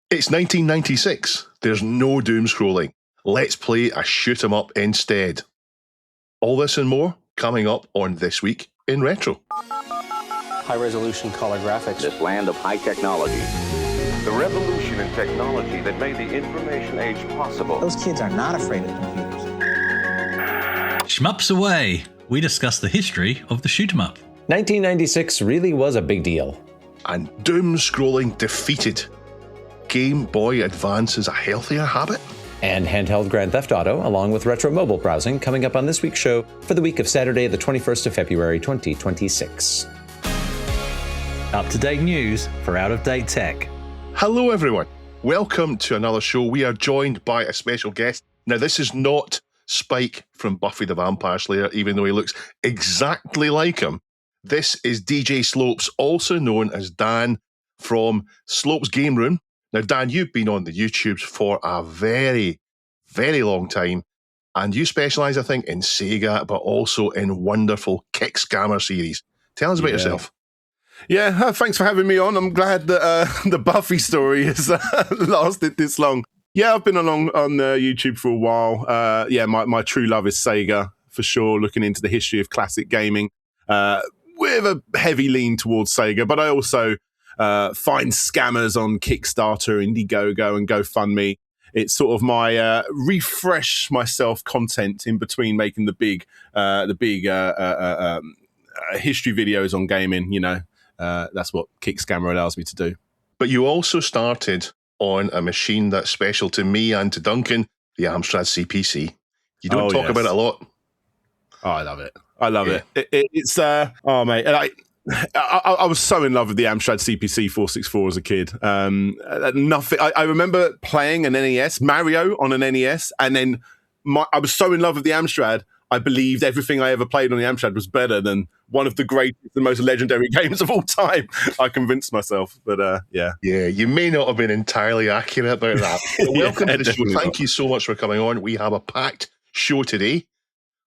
It's 1996. There's no doom-scrolling. Let's play a shoot-'em-up instead. All this and more coming up on This Week in Retro. High-resolution color graphics. This land of high technology. The revolution in technology that made the information age possible. Those kids are not afraid of computers. Shmups Away. We discuss the history of the shoot-'em-up. 1996 really was a big deal. And Doomscrolling Defeated. Game Boy Advance is a healthier habit? And handheld Grand Theft Auto, along with retro mobile browsing, coming up on this week's show for the week of Saturday, the 21st of February, 2026. Up-to-date news for out-of-date tech. Hello, everyone. Welcome to another show. We are joined by a special guest. Now, this is not Spike from Buffy the Vampire Slayer, even though he looks exactly like him. This is DJ Slopes, also known as Dan from Slopes Game Room. Now, Dan, you've been on the YouTubes for a very, very long time, and you specialise, I think, in Sega, but also in wonderful Kick Scammer series. Tell us about yourself. Yeah, thanks for having me on. I'm glad that the Buffy story has lasted this long. Yeah, I've been along on YouTube for a while. My true love is Sega, for sure, looking into the history of classic gaming, with a heavy lean towards Sega, but I also find scammers on Kickstarter, Indiegogo, and GoFundMe. It's sort of my refresh myself content in between making the big history videos on gaming. You know, that's what Kick Scammer allows me to do. But you also started on a machine that's special to me and to Duncan, the Amstrad CPC. You don't talk about it a lot. Oh, I love it. I love it. It's oh mate, and I was so in love with the Amstrad CPC 464 as a kid. Nothing. I remember playing an NES, Mario on an NES, and then I was so in love with the Amstrad. I believed everything I ever played on the Amstrad was better than one of the greatest and most legendary games of all time. I convinced myself, but yeah. Yeah, you may not have been entirely accurate about that. But welcome to the show. Thank you so much for coming on. We have a packed show today,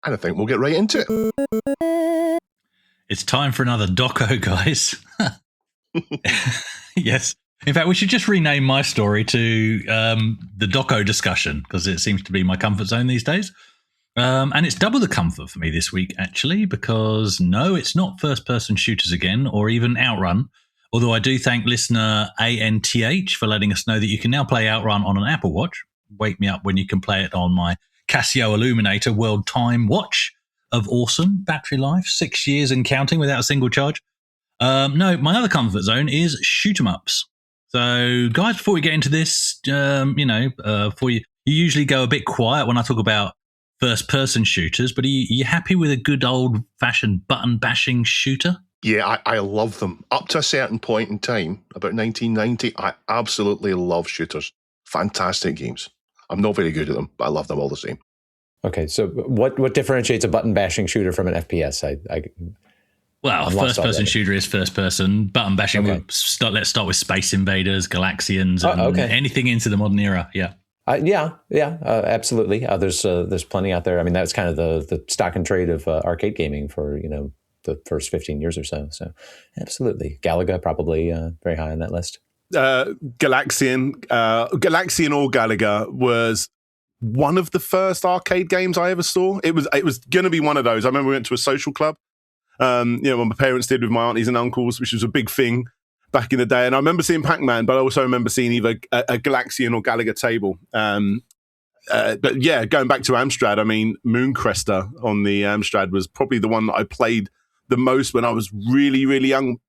and I think we'll get right into it. It's time for another doco, guys. Yes. In fact, we should just rename my story to the doco discussion, because it seems to be my comfort zone these days. And it's double the comfort for me this week, actually, because no, it's not first-person shooters again, or even Outrun, although I do thank listener ANTH for letting us know that you can now play Outrun on an Apple Watch. Wake me up when you can play it on my Casio Illuminator World Time Watch of awesome battery life, 6 years and counting without a single charge. No, my other comfort zone is shoot-'em-ups. So, guys, before we get into this, before you usually go a bit quiet when I talk about first-person shooters, but are you happy with a good old-fashioned button-bashing shooter? Yeah, I love them. Up to a certain point in time, about 1990, I absolutely love shooters. Fantastic games. I'm not very good at them, but I love them all the same. Okay, so what differentiates a button-bashing shooter from an FPS? Well, first-person shooter is first-person. Button-bashing, okay. Let's start with Space Invaders, Galaxians, and anything into the modern era, yeah. Absolutely. There's plenty out there. I mean, that's kind of the stock and trade of arcade gaming for, the first 15 years or so. So, absolutely. Galaga, probably very high on that list. Galaxian or Galaga was one of the first arcade games I ever saw. It was going to be one of those. I remember we went to a social club, what my parents did with my aunties and uncles, which was a big thing back in the day. And I remember seeing Pac-Man, but I also remember seeing either a Galaxian or Galaga table. But yeah, going back to Amstrad, I mean, Mooncrester on the Amstrad was probably the one that I played the most when I was really, really young.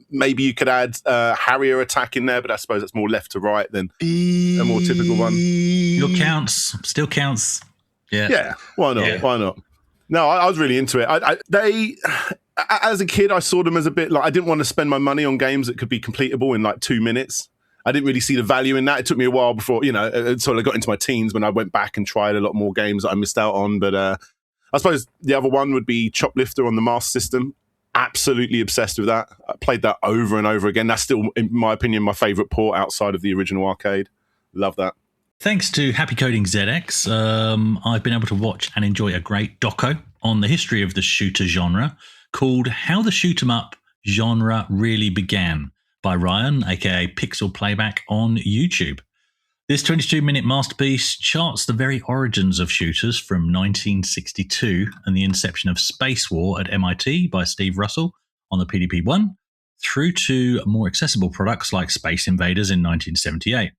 Maybe you could add Harrier Attack in there, but I suppose it's more left to right than a more typical one. Still counts. Yeah. Yeah. Why not? Yeah. Why not? No, I was really into it. They, as a kid, I saw them as a bit like I didn't want to spend my money on games that could be completable in like 2 minutes. I didn't really see the value in that. It took me a while before, until I got into my teens when I went back and tried a lot more games that I missed out on. But I suppose the other one would be Choplifter on the Master System. Absolutely obsessed with that. I played that over and over again. That's still, in my opinion, my favorite port outside of the original arcade. Love that. Thanks to Happy Coding ZX, I've been able to watch and enjoy a great doco on the history of the shooter genre called How the Shoot 'em Up Genre Really Began by Ryan, aka Pixel Playback on YouTube. This 22-minute masterpiece charts the very origins of shooters from 1962 and the inception of Space War at MIT by Steve Russell on the PDP-1, through to more accessible products like Space Invaders in 1978.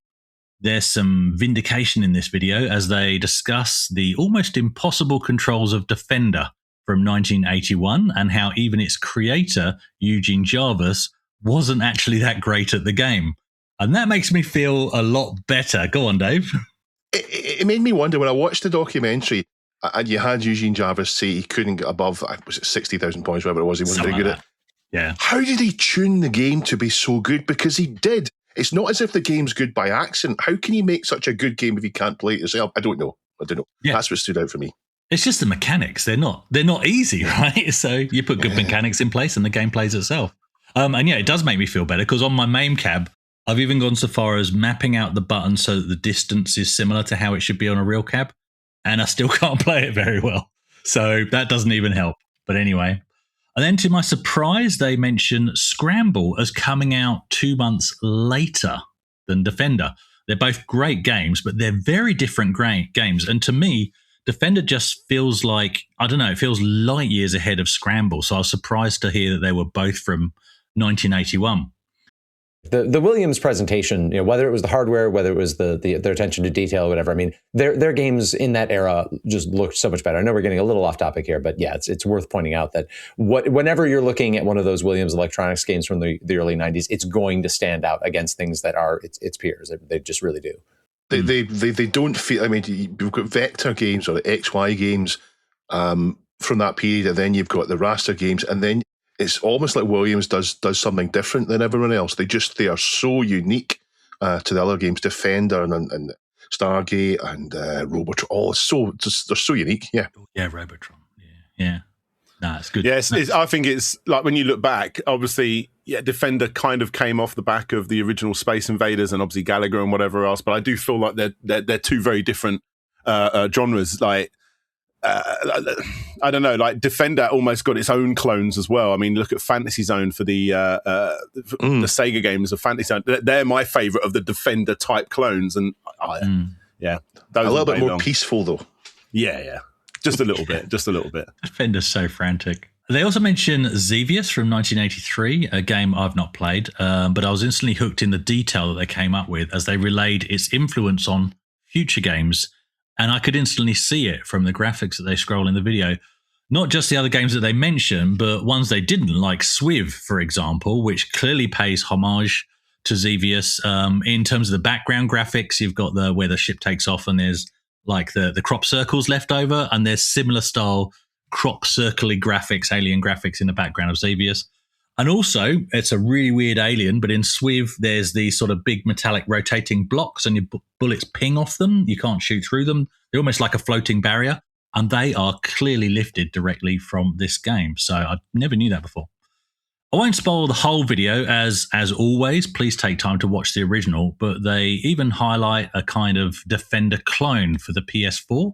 There's some vindication in this video as they discuss the almost impossible controls of Defender from 1981 and how even its creator, Eugene Jarvis, wasn't actually that great at the game. And that makes me feel a lot better. Go on, Dave. It made me wonder when I watched the documentary and you had Eugene Jarvis say he couldn't get above, was it 60,000 points, whatever it was, he wasn't very good at. Yeah. How did he tune the game to be so good? Because he did. It's not as if the game's good by accident. How can he make such a good game if he can't play it yourself? I don't know. Yeah. That's what stood out for me. It's just the mechanics. They're not easy, right? So you put good mechanics in place and the game plays itself. And yeah, it does make me feel better because on my main cab, I've even gone so far as mapping out the button so that the distance is similar to how it should be on a real cab, and I still can't play it very well. So that doesn't even help. But anyway. And then to my surprise, they mention Scramble as coming out 2 months later than Defender. They're both great games, but they're very different games. And to me, Defender just feels like, I don't know, it feels light years ahead of Scramble. So I was surprised to hear that they were both from 1981. The Williams presentation, whether it was the hardware, whether it was their attention to detail, whatever. I mean, their games in that era just looked so much better. I know we're getting a little off topic here, but yeah, it's worth pointing out that whenever you're looking at one of those Williams Electronics games from the early 90s, it's going to stand out against things that are its peers. They just really do. They don't feel. I mean, you've got vector games or XY games from that period, and then you've got the raster games, and then it's almost like Williams does something different than everyone else. They are so unique to the other games, Defender and Stargate and Robotron. They're so unique. Yeah, Robotron. Yeah. No, it's good. Yes, I think it's like when you look back, obviously, Defender kind of came off the back of the original Space Invaders and obviously Gallagher and whatever else. But I do feel like they're two very different genres. Like, I don't know, like Defender almost got its own clones as well. I mean, look at Fantasy Zone for the Sega games of Fantasy Zone. They're my favorite of the Defender type clones. And those a little bit more peaceful though. Yeah. Just a little bit. Defender's so frantic. They also mention Xevious from 1983, a game I've not played, but I was instantly hooked in the detail that they came up with as they relayed its influence on future games. And I could instantly see it from the graphics that they scroll in the video. Not just the other games that they mentioned, but ones they didn't, like Swiv, for example, which clearly pays homage to Xevious. In terms of the background graphics, you've got where the ship takes off and there's like the crop circles left over, and there's similar style crop circly graphics, alien graphics in the background of Xevious. And also, it's a really weird alien, but in Swiv, there's these sort of big metallic rotating blocks and your bullets ping off them. You can't shoot through them. They're almost like a floating barrier, and they are clearly lifted directly from this game. So I never knew that before. I won't spoil the whole video, as always. Please take time to watch the original, but they even highlight a kind of Defender clone for the PS4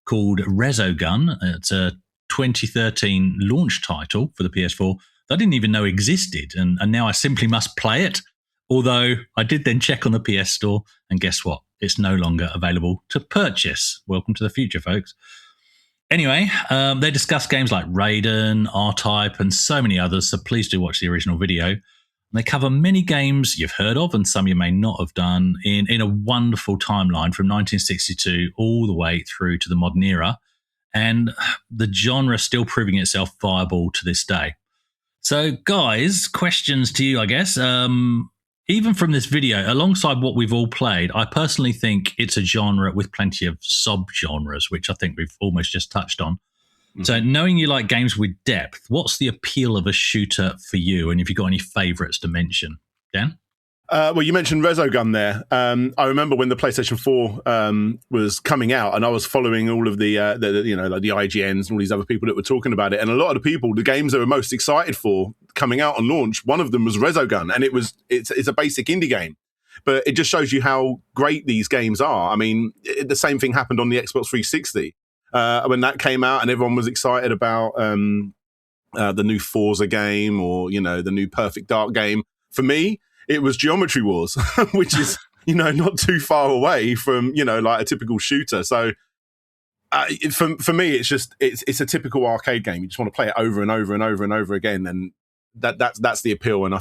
called Resogun. It's a 2013 launch title for the PS4 that I didn't even know existed, and now I simply must play it. Although I did then check on the PS Store, and guess what? It's no longer available to purchase. Welcome to the future, folks. Anyway, they discuss games like Raiden, R-Type, and so many others, so please do watch the original video. And they cover many games you've heard of and some you may not have done in a wonderful timeline from 1962 all the way through to the modern era, and the genre still proving itself viable to this day. So, guys, questions to you, I guess. Even from this video, alongside what we've all played, I personally think it's a genre with plenty of sub-genres, which I think we've almost just touched on. Mm-hmm. So knowing you like games with depth, what's the appeal of a shooter for you? And if you've got any favourites to mention? Dan? Well, you mentioned Resogun there. I remember when the PlayStation 4 was coming out, and I was following all of the like the IGNs and all these other people that were talking about it. And a lot of the people, the games they were most excited for coming out on launch, one of them was Resogun, and it's a basic indie game, but it just shows you how great these games are. I mean, the same thing happened on the Xbox 360 when that came out, and everyone was excited about the new Forza game or the new Perfect Dark game. For me, it was Geometry Wars, which is, not too far away from, like a typical shooter. So for me, it's a typical arcade game. You just want to play it over and over and over and over again. And that's the appeal. And I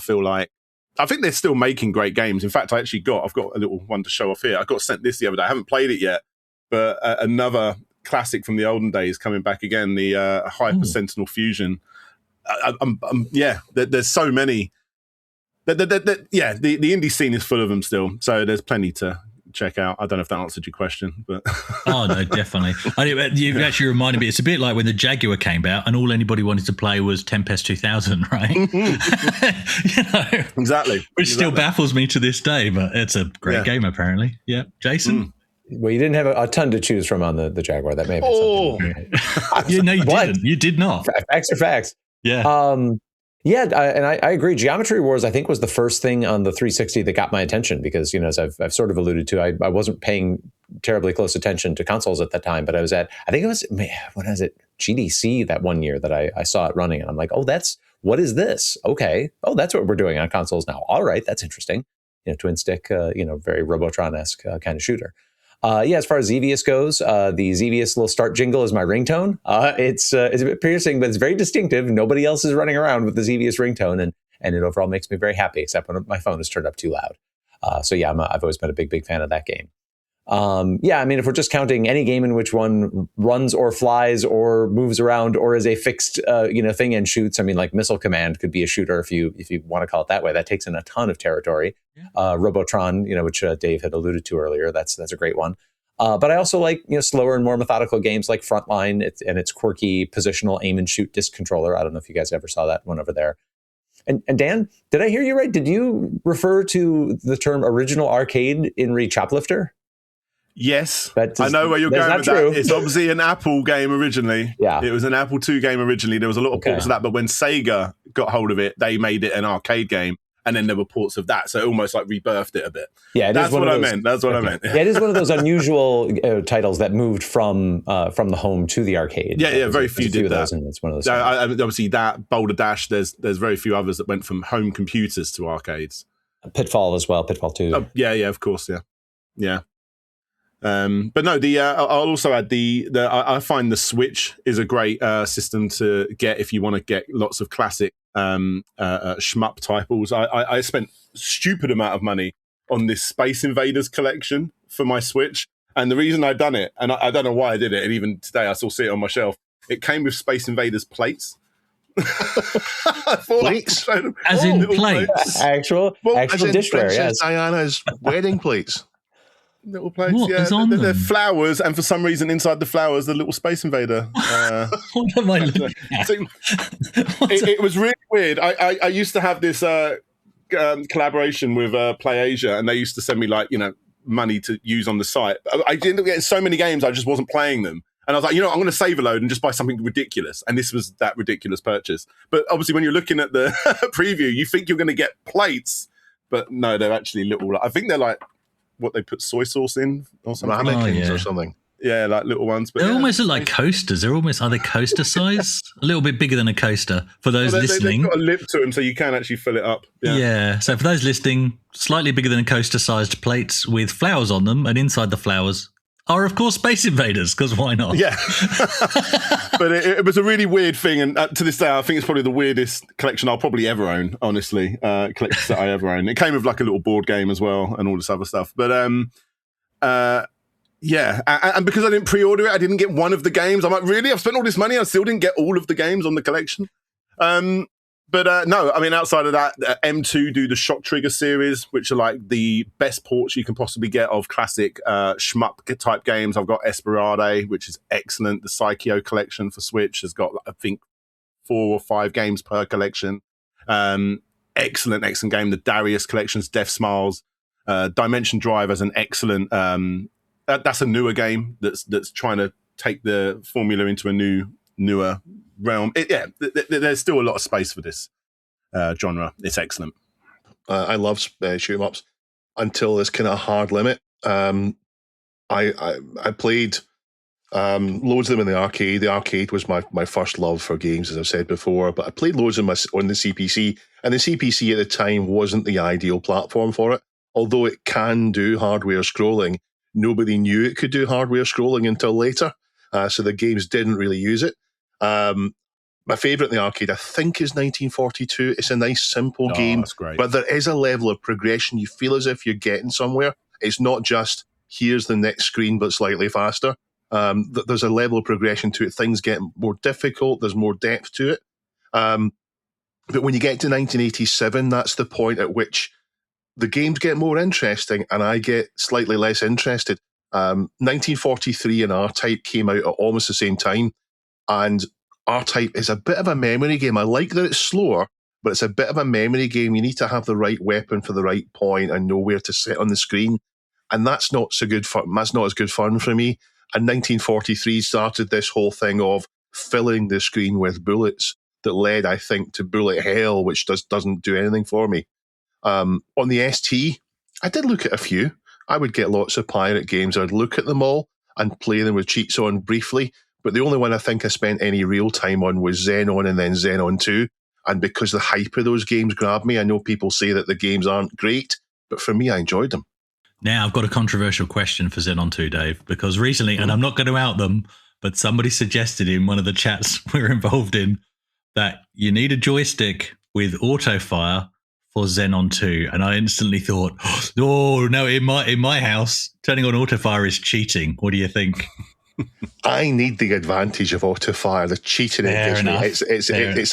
think they're still making great games. In fact, I've got a little one to show off here. I got sent this the other day. I haven't played it yet, but another classic from the olden days coming back again, the Hyper Sentinel Fusion. There's so many. The indie scene is full of them still, so there's plenty to check out. I don't know if that answered your question, but oh no, definitely. You've actually reminded me. It's a bit like when the Jaguar came out, and all anybody wanted to play was Tempest 2000, right? Exactly. Which still baffles me to this day, but it's a great game apparently. Yeah, Jason. Well, you didn't have a ton to choose from on the Jaguar. That may have been something. You didn't. You did not. Facts are facts. Yeah. I agree. Geometry Wars, I think, was the first thing on the 360 that got my attention because, as I've sort of alluded to, I wasn't paying terribly close attention to consoles at that time, but I was GDC that one year that I saw it running, and I'm like, what is this? Okay. Oh, that's what we're doing on consoles now. All right. That's interesting. Twin stick, very Robotron-esque kind of shooter. As far as Xevious goes, the Xevious little start jingle is my ringtone. It's a bit piercing, but it's very distinctive. Nobody else is running around with the Xevious ringtone, and it overall makes me very happy, except when my phone is turned up too loud. I've always been a big fan of that game. If we're just counting any game in which one runs or flies or moves around or is a fixed, thing and shoots, like Missile Command could be a shooter if you want to call it that way. That takes in a ton of territory. Robotron, which Dave had alluded to earlier, that's a great one. But I also like, slower and more methodical games like Frontline and its quirky positional aim and shoot disc controller. I don't know if you guys ever saw that one over there. And Dan, did I hear you right? Did you refer to the term original arcade in Choplifter? Yes, I know where you're going with that. It's obviously an Apple game originally. Yeah. It was an Apple II game originally. There was a lot of ports of that, but when Sega got hold of it, they made it an arcade game, and then there were ports of that, so it almost like rebirthed it a bit. Yeah, that's what I meant. That's what I meant. Yeah, it is one of those unusual titles that moved from the home to the Pitfall Yeah, very few did that. It's one of those. Obviously, that Boulder Dash. There's very few others that went from home computers to arcades. Pitfall as well. Pitfall 2. Oh, yeah, of course, yeah. But no, I'll also add I find the Switch is a great system to get if you want to get lots of classic shmup titles. I spent a stupid amount of money on this Space Invaders collection for my Switch, and the reason I'd done it, and I don't know why I did it, and even today I still see it on my shelf. It came with Space Invaders plates. Plates? As in plates? Actual dishware, yes. Diana's wedding plates. Little plates, what is on they're them? Flowers, and for some reason inside the flowers, the little Space Invader. What am I looking at? It was really weird. I used to have this collaboration with PlayAsia, and they used to send me money to use on the site. I ended up getting so many games, I just wasn't playing them. And I was like, I'm going to save a load and just buy something ridiculous. And this was that ridiculous purchase. But obviously, when you're looking at the preview, you think you're going to get plates, but no, they're actually little. I think they're like what they put soy sauce in or something. Ramekins or something. Yeah, like little ones. But they almost look like coasters. Are they coaster size? A little bit bigger than a coaster for those listening. They've got a lip to them, so you can actually fill it up. Yeah. So for those listening, slightly bigger than a coaster-sized plates with flowers on them, and inside the flowers are, of course, Space Invaders, because why not? Yeah. But it was a really weird thing, and to this day, I think it's probably the weirdest collection I'll probably ever own, honestly, collections that I ever own. It came with like a little board game as well, and all this other stuff. But yeah, and because I didn't pre-order it, I didn't get one of the games. I'm like, really? I've spent all this money, I still didn't get all of the games on the collection? But no, I mean, outside of that, M2 do the Shock Trigger series, which are like the best ports you can possibly get of classic shmup type games. I've got Esperade, which is excellent. The CIDCO collection for Switch has got, I think, 4 or 5 games per collection. Excellent game. The Darius collections, Death Smiles, Dimension Drive as an excellent. That's a newer game that's trying to take the formula into a newer realm. There's still a lot of space for this genre. It's excellent. I love shoot 'em ups until this kind of hard limit. I played Loads of them in the arcade. The arcade was my first love for games, as I've said before, but I played loads on the CPC, and the CPC at the time wasn't the ideal platform for it. Although it can do hardware scrolling, nobody knew it could do hardware scrolling until later, so the games didn't really use it. My favourite in the arcade, I think, is 1942. It's a nice, simple game, That's great. but there is a level of progression. You feel as if you're getting somewhere. It's not just, here's the next screen, but slightly faster. There's a level of progression to it. Things get more difficult. There's more depth to it. But when you get to 1987, that's the point at which the games get more interesting and I get slightly less interested. 1943 and R-Type came out at almost the same time, and R-Type is a bit of a memory game. I like that it's slower, but it's a bit of a memory game. You need to have the right weapon for the right point and know where to sit on the screen, and that's not so good fun. That's not as good fun for me. And 1943 started this whole thing of filling the screen with bullets that led, I think, to bullet hell, which doesn't do anything for me. On the ST, I did look at a few. I would get lots of pirate games. I'd look at them all and play them with cheats on briefly. But the only one I think I spent any real time on was Xenon and then Xenon 2. And because the hype of those games grabbed me, I know people say that the games aren't great, but for me, I enjoyed them. Now, I've got a controversial question for Xenon 2, Dave, because recently, and I'm not going to out them, but somebody suggested in one of the chats we're involved in that you need a joystick with autofire for Xenon 2. And I instantly thought, oh, no, in my house, turning on autofire is cheating. What do you think? I need the advantage of autofire. The cheating it gives me. It's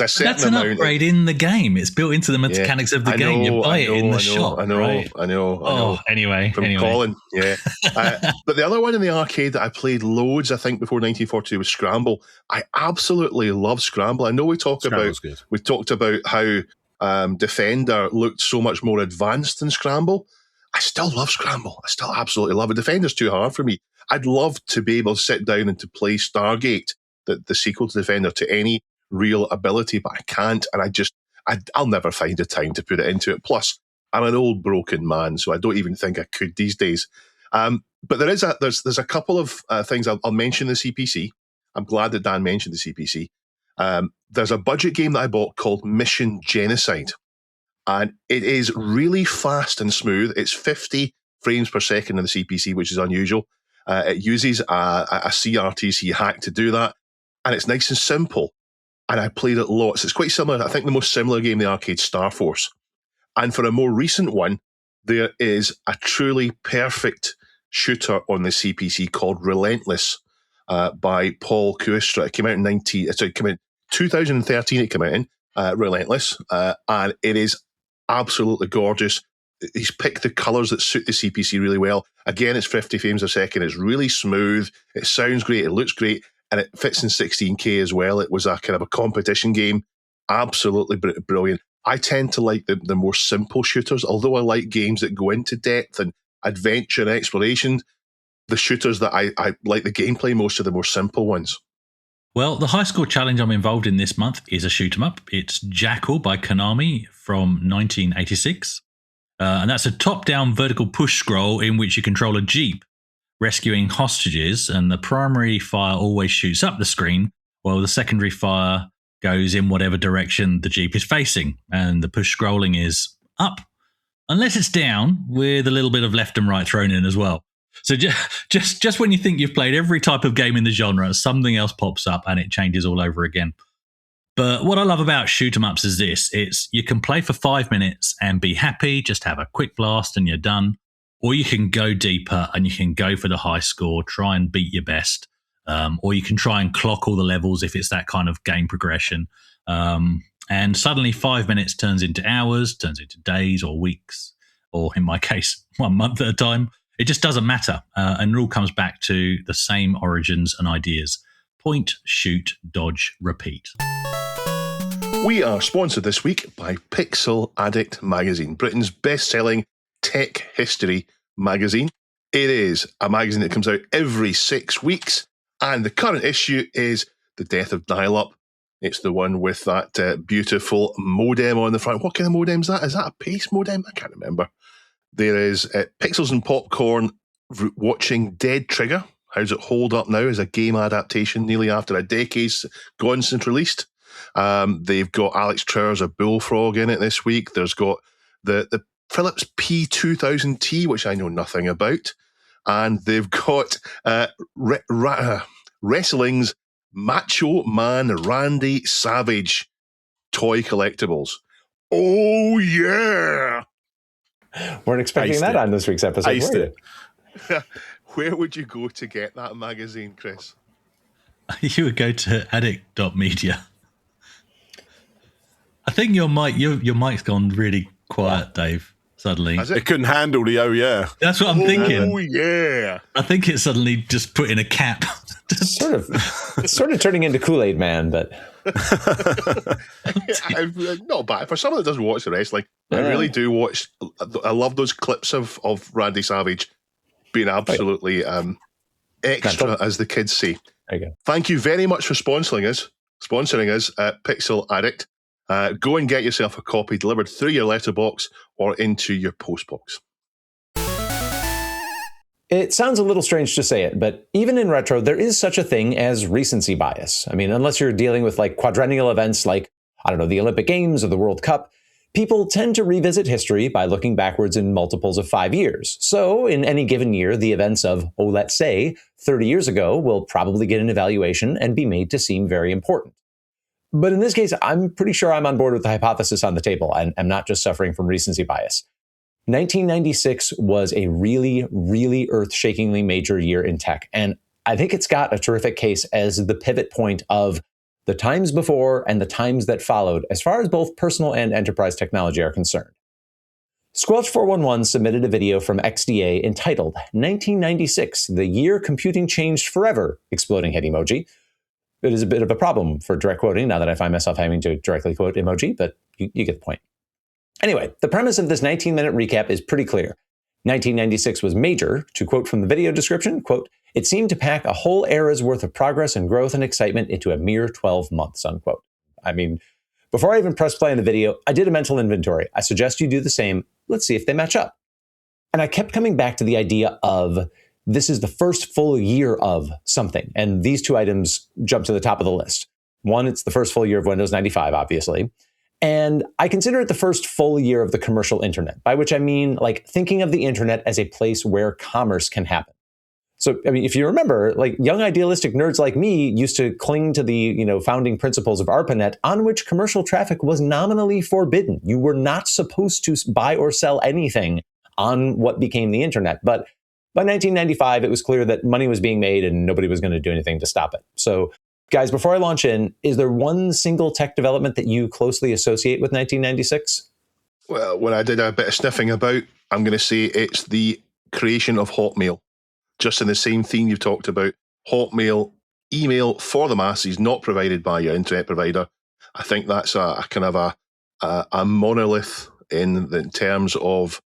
a certain That's an amount. upgrade in the game. It's built into the mechanics of the game. You buy it in the shop. I know. Oh, anyway. Colin, yeah. But the other one in the arcade that I played loads, I think, before 1942 was Scramble. I absolutely love Scramble. I know we talked about how Defender looked so much more advanced than Scramble. I still love Scramble. I still absolutely love it. Defender's too hard for me. I'd love to be able to sit down and to play Stargate, the sequel to Defender, to any real ability, but I can't. And I'll never find the time to put it into it. Plus, I'm an old broken man, so I don't even think I could these days. But there's a couple of things I'll mention the CPC. I'm glad that Dan mentioned the CPC. There's a budget game that I bought called Mission Genocide. And it is really fast and smooth. It's 50 frames per second on the CPC, which is unusual. It uses a CRTC hack to do that. And it's nice and simple. And I played it lots. It's quite similar. I think the most similar game in the arcade, Star Force. And for a more recent one, there is a truly perfect shooter on the CPC called Relentless by Paul Kuistra. It came out in 2013. It came out in Relentless. And it is absolutely gorgeous. He's picked the colours that suit the CPC really well. Again, it's 50 frames a second. It's really smooth. It sounds great. It looks great. And it fits in 16K as well. It was a kind of a competition game. Absolutely brilliant. I tend to like the more simple shooters, although I like games that go into depth and adventure and exploration. The shooters that I like the gameplay most are the more simple ones. Well, the high score challenge I'm involved in this month is a shoot 'em up. It's Jackal by Konami from 1986. And that's a top-down vertical push scroll in which you control a jeep rescuing hostages, and the primary fire always shoots up the screen while the secondary fire goes in whatever direction the jeep is facing, and the push scrolling is up, unless it's down, with a little bit of left and right thrown in as well. So just when you think you've played every type of game in the genre, something else pops up and it changes all over again. But what I love about shoot 'em ups is this. It's you can play for 5 minutes and be happy, just have a quick blast and you're done. Or you can go deeper and you can go for the high score, try and beat your best. Or you can try and clock all the levels if it's that kind of game progression. And suddenly 5 minutes turns into hours, turns into days or weeks, or in my case, 1 month at a time. It just doesn't matter. And it all comes back to the same origins and ideas. Point, shoot, dodge, repeat. We are sponsored this week by Pixel Addict magazine, Britain's best-selling tech history magazine. It is a magazine that comes out every 6 weeks, and the current issue is The Death of Dial-Up. It's the one with that beautiful modem on the front. What kind of modem is that? Is that a pace modem? I can't remember. There is Pixels and Popcorn watching Dead Trigger, How's it hold up now as a game adaptation nearly after a decade's gone since released? They've got Alex Trower's a Bullfrog in it this week. There's got the Philips P2000T, which I know nothing about. And they've got wrestling's Macho Man Randy Savage toy collectibles. Oh, yeah. Weren't expecting that on this week's episode, were you? Where would you go to get that magazine, Chris? You would go to addict.media. I think your mic's gone really quiet, Dave, suddenly. It couldn't handle the oh yeah. That's what I'm thinking. Oh yeah. I think it suddenly just put in a cap. It's sort of turning into Kool-Aid Man, but not bad. For someone that doesn't watch the wrestling, I really do watch. I love those clips of Randy Savage being absolutely extra, as the kids say. There you go. Thank you very much for sponsoring us at Pixel Addict. Go and get yourself a copy delivered through your letterbox or into your postbox. It sounds a little strange to say it, but even in retro, there is such a thing as recency bias. I mean, unless you're dealing with like quadrennial events like, I don't know, the Olympic Games or the World Cup, people tend to revisit history by looking backwards in multiples of 5 years. So in any given year, the events of, let's say, 30 years ago will probably get an evaluation and be made to seem very important. But in this case, I'm pretty sure I'm on board with the hypothesis on the table, and I'm not just suffering from recency bias. 1996 was a really, really earth-shakingly major year in tech, and I think it's got a terrific case as the pivot point of the times before and the times that followed, as far as both personal and enterprise technology are concerned. Squelch411 submitted a video from XDA entitled 1996, the year computing changed forever, exploding head emoji. It is a bit of a problem for direct quoting now that I find myself having to directly quote emoji, but you get the point. Anyway, the premise of this 19-minute recap is pretty clear. 1996 was major. To quote from the video description, quote, "It seemed to pack a whole era's worth of progress and growth and excitement into a mere 12 months, unquote. I mean, before I even press play on the video, I did a mental inventory. I suggest you do the same. Let's see if they match up. And I kept coming back to the idea of this is the first full year of something. And these two items jump to the top of the list. One, it's the first full year of Windows 95, obviously. And I consider it the first full year of the commercial internet, by which I mean like thinking of the internet as a place where commerce can happen. So, I mean, if you remember, like young idealistic nerds like me used to cling to the, founding principles of ARPANET, on which commercial traffic was nominally forbidden. You were not supposed to buy or sell anything on what became the internet. But by 1995, it was clear that money was being made and nobody was going to do anything to stop it. So, guys, before I launch in, is there one single tech development that you closely associate with 1996? Well, when I did a bit of sniffing about, I'm going to say it's the creation of Hotmail. Just in the same theme you've talked about, Hotmail, email for the masses, not provided by your internet provider. I think that's a kind of a monolith in terms of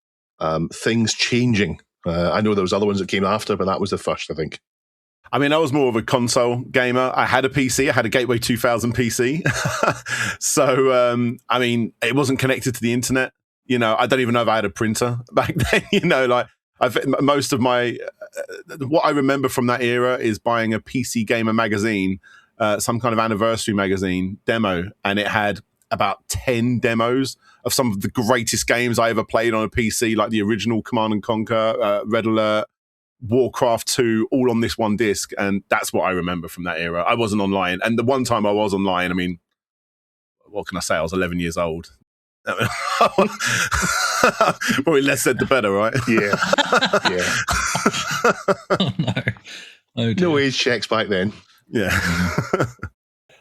things changing. I know there was other ones that came after, but that was the first, I think. I mean, I was more of a console gamer. I had a PC. I had a Gateway 2000 PC. So, I mean, it wasn't connected to the internet. I don't even know if I had a printer back then. Most of my what I remember from that era is buying a PC Gamer magazine, some kind of anniversary magazine demo, and it had about 10 demos of some of the greatest games I ever played on a PC, like the original Command and Conquer, Red Alert, Warcraft 2, all on this one disc, and that's what I remember from that era. I wasn't online, and the one time I was online, I mean, what can I say? I was 11 years old. Probably less said the better, right? Yeah. Oh, no. Oh, dear. No age checks back then. Yeah.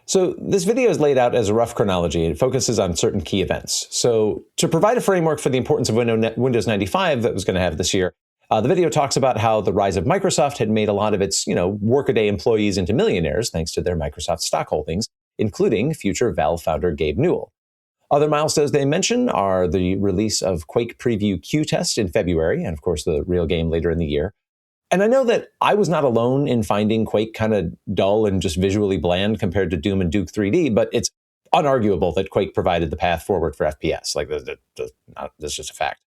So this video is laid out as a rough chronology. It focuses on certain key events. So to provide a framework for the importance of Windows 95 that was going to have this year, the video talks about how the rise of Microsoft had made a lot of its, workaday employees into millionaires thanks to their Microsoft stock holdings, including future Valve founder Gabe Newell. Other milestones they mention are the release of Quake Preview Q-Test in February, and of course the real game later in the year. And I know that I was not alone in finding Quake kind of dull and just visually bland compared to Doom and Duke 3D, but it's unarguable that Quake provided the path forward for FPS. Like, that's just a fact.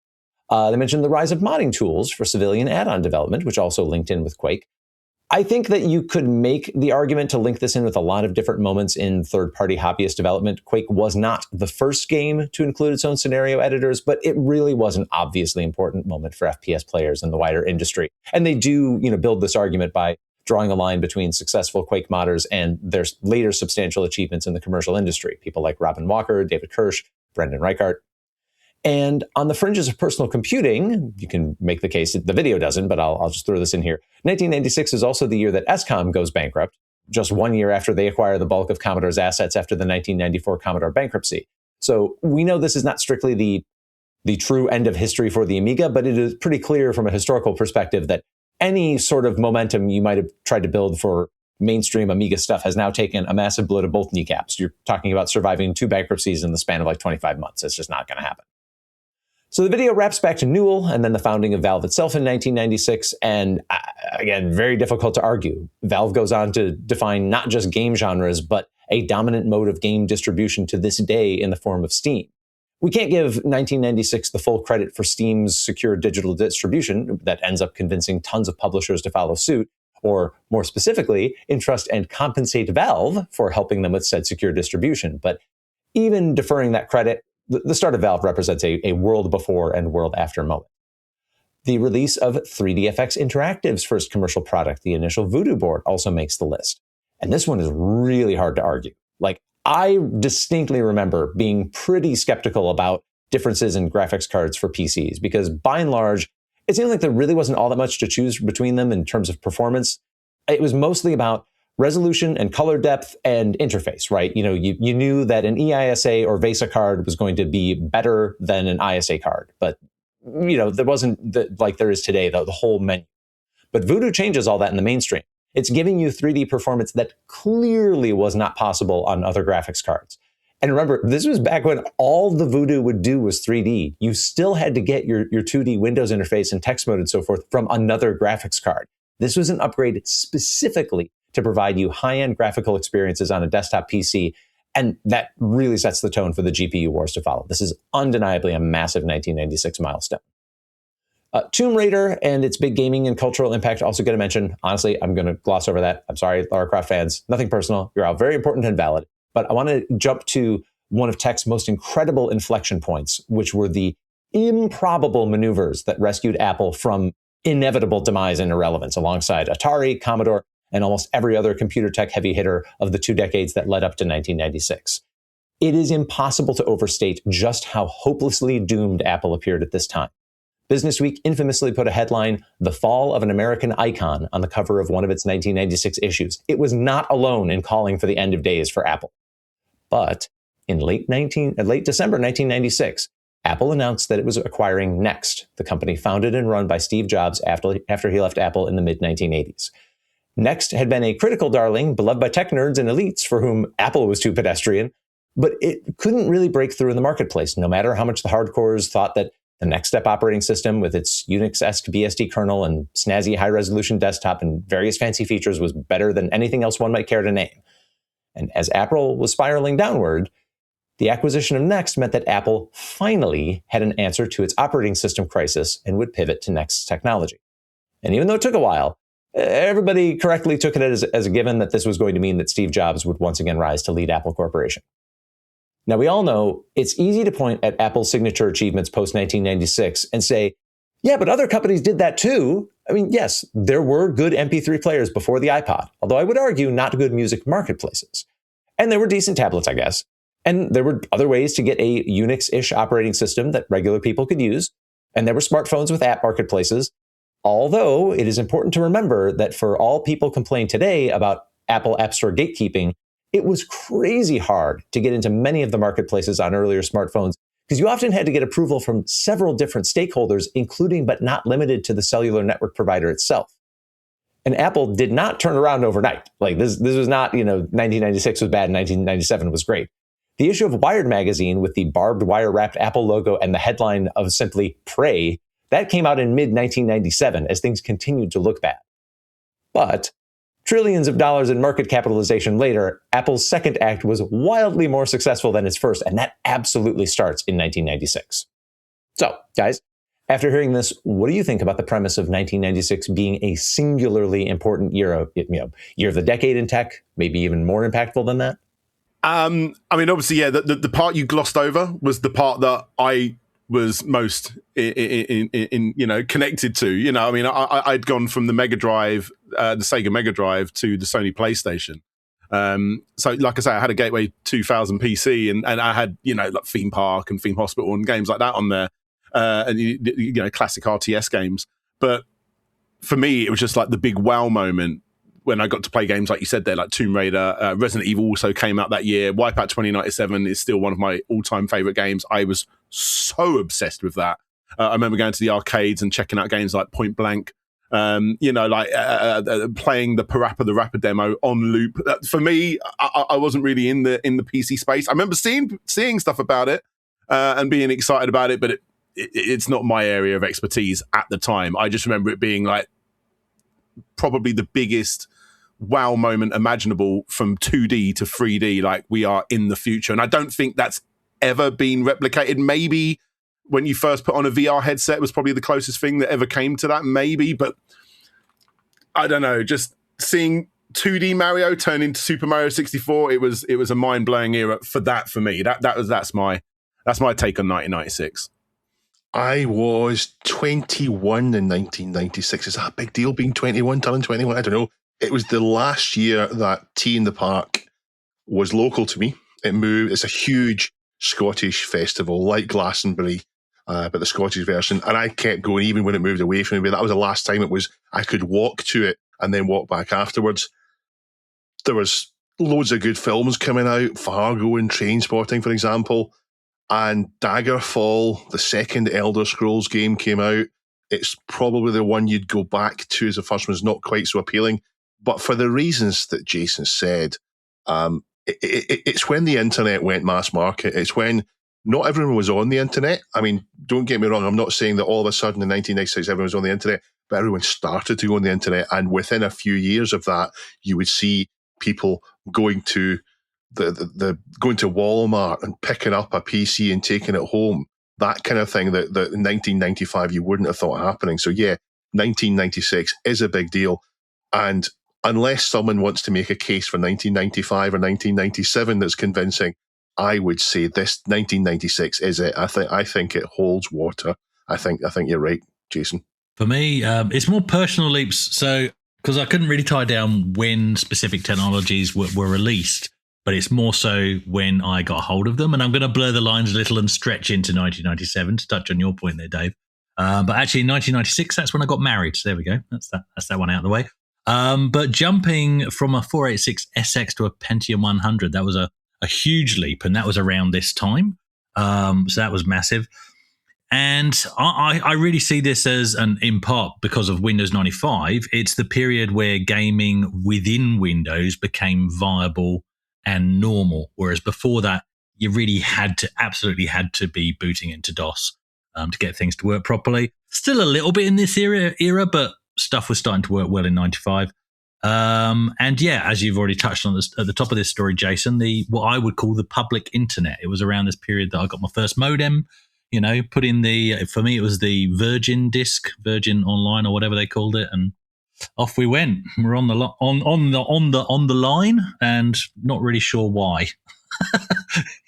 They mentioned the rise of modding tools for civilian add-on development, which also linked in with Quake. I think that you could make the argument to link this in with a lot of different moments in third-party hobbyist development. Quake was not the first game to include its own scenario editors, but it really was an obviously important moment for FPS players in the wider industry. And they do, build this argument by drawing a line between successful Quake modders and their later substantial achievements in the commercial industry. People like Robin Walker, David Kirsch, Brendan Reichart. And on the fringes of personal computing, you can make the case, the video doesn't, but I'll just throw this in here. 1996 is also the year that SCOM goes bankrupt, just 1 year after they acquire the bulk of Commodore's assets after the 1994 Commodore bankruptcy. So we know this is not strictly the true end of history for the Amiga, but it is pretty clear from a historical perspective that any sort of momentum you might have tried to build for mainstream Amiga stuff has now taken a massive blow to both kneecaps. You're talking about surviving 2 bankruptcies in the span of like 25 months. It's just not going to happen. So the video wraps back to Newell and then the founding of Valve itself in 1996. And again, very difficult to argue. Valve goes on to define not just game genres, but a dominant mode of game distribution to this day in the form of Steam. We can't give 1996 the full credit for Steam's secure digital distribution that ends up convincing tons of publishers to follow suit, or more specifically, entrust and compensate Valve for helping them with said secure distribution. But even deferring that credit, the start of Valve represents a world before and world after moment. The release of 3DFX Interactive's first commercial product, the initial Voodoo board, also makes the list. And this one is really hard to argue. Like, I distinctly remember being pretty skeptical about differences in graphics cards for PCs, because by and large, it seemed like there really wasn't all that much to choose between them in terms of performance. It was mostly about resolution and color depth and interface, right? You knew that an EISA or VESA card was going to be better than an ISA card, but there wasn't like there is today, the whole menu. But Voodoo changes all that in the mainstream. It's giving you 3D performance that clearly was not possible on other graphics cards. And remember, this was back when all the Voodoo would do was 3D. You still had to get your 2D Windows interface and text mode and so forth from another graphics card. This was an upgrade specifically to provide you high-end graphical experiences on a desktop PC, and that really sets the tone for the GPU wars to follow. This is undeniably a massive 1996 milestone. Tomb Raider and its big gaming and cultural impact also get a mention. Honestly, I'm going to gloss over that. I'm sorry, Lara Croft fans. Nothing personal. You're all very important and valid. But I want to jump to one of tech's most incredible inflection points, which were the improbable maneuvers that rescued Apple from inevitable demise and irrelevance alongside Atari, Commodore, and almost every other computer tech heavy hitter of the 2 decades that led up to 1996. It is impossible to overstate just how hopelessly doomed Apple appeared at this time. Businessweek infamously put a headline, "The Fall of an American Icon," on the cover of one of its 1996 issues. It was not alone in calling for the end of days for Apple. But in late December 1996, Apple announced that it was acquiring Next, the company founded and run by Steve Jobs after he left Apple in the mid-1980s. Next had been a critical darling, beloved by tech nerds and elites for whom Apple was too pedestrian, but it couldn't really break through in the marketplace, no matter how much the hardcores thought that the Next Step operating system with its Unix-esque BSD kernel and snazzy high-resolution desktop and various fancy features was better than anything else one might care to name. And as Apple was spiraling downward, the acquisition of Next meant that Apple finally had an answer to its operating system crisis and would pivot to Next's technology. And even though it took a while, everybody correctly took it as a given that this was going to mean that Steve Jobs would once again rise to lead Apple Corporation. Now, we all know it's easy to point at Apple's signature achievements post-1996 and say, yeah, but other companies did that too. I mean, yes, there were good MP3 players before the iPod, although I would argue not good music marketplaces. And there were decent tablets, I guess. And there were other ways to get a Unix-ish operating system that regular people could use. And there were smartphones with app marketplaces. Although it is important to remember that for all people complain today about Apple App Store gatekeeping, it was crazy hard to get into many of the marketplaces on earlier smartphones because you often had to get approval from several different stakeholders, including but not limited to the cellular network provider itself. And Apple did not turn around overnight. Like this was not, 1996 was bad, 1997 was great. The issue of Wired magazine with the barbed wire wrapped Apple logo and the headline of simply "Pray," that came out in mid-1997 as things continued to look bad. But trillions of dollars in market capitalization later, Apple's second act was wildly more successful than its first, and that absolutely starts in 1996. So, guys, After hearing this, what do you think about the premise of 1996 being a singularly important year of the decade in tech, maybe even more impactful than that? I mean, obviously, yeah, the part you glossed over was the part that I was most in connected to. I mean, I'd gone from the Mega Drive, the Sega Mega Drive, to the Sony PlayStation. So, like I say, I had a Gateway 2000 PC, and I had like Theme Park and Theme Hospital and games like that on there, and classic RTS games. But for me, it was just like the big wow moment when I got to play games like you said there, like Tomb Raider. Resident Evil also came out that year. Wipeout 2097 is still one of my all-time favorite games. I was so obsessed with that. I remember going to the arcades and checking out games like Point Blank. Playing the Parappa the Rapper demo on loop. For me, I wasn't really in the PC space. I remember seeing stuff about it and being excited about it, but it's not my area of expertise at the time. I just remember it being like probably the biggest wow moment imaginable, from 2D to 3D. Like, we are in the future, and I don't think that's ever been replicated. Maybe when you first put on a VR headset was probably the closest thing that ever came to that, maybe, but I don't know. Just seeing 2D Mario turn into Super Mario 64, it was a mind-blowing era for me. That's my take on 1996. I was 21 in 1996. Is that a big deal, being 21, turning 21? I don't know. It was the last year that Tea in the Park was local to me. It moved. It's a huge Scottish festival, like Glastonbury, but the Scottish version. And I kept going even when it moved away from me. But that was the last time I could walk to it and then walk back afterwards. There was loads of good films coming out, Fargo and Trainspotting, for example. And Daggerfall, the second Elder Scrolls game, came out. It's probably the one you'd go back to, as the first one's not quite so appealing. But for the reasons that Jason said, it's when the internet went mass market. It's when not everyone was on the internet. I mean, don't get me wrong. I'm not saying that all of a sudden in 1996 everyone was on the internet, but everyone started to go on the internet. And within a few years of that, you would see people going to going to Walmart and picking up a PC and taking it home. That kind of thing that in 1995 you wouldn't have thought happening. So yeah, 1996 is a big deal. And unless someone wants to make a case for 1995 or 1997 that's convincing, I would say this 1996 is it. I think it holds water. I think you're right, Jason. For me, it's more personal leaps. So, because I couldn't really tie down when specific technologies were released, but it's more so when I got hold of them. And I'm going to blur the lines a little and stretch into 1997 to touch on your point there, Dave. But actually, in 1996, that's when I got married. So there we go. That's that one out of the way. But jumping from a 486 SX to a Pentium 100, that was a huge leap, and that was around this time. So that was massive. And I really see this as, in part because of Windows 95, it's the period where gaming within Windows became viable and normal, whereas before that, you really absolutely had to be booting into DOS to get things to work properly. Still a little bit in this era, but stuff was starting to work well in 95. And yeah, as you've already touched on this, at the top of this story, Jason, what I would call the public internet. It was around this period that I got my first modem. Put in for me, it was the Virgin disk, Virgin Online or whatever they called it, and off we went. We're on the line, and not really sure why.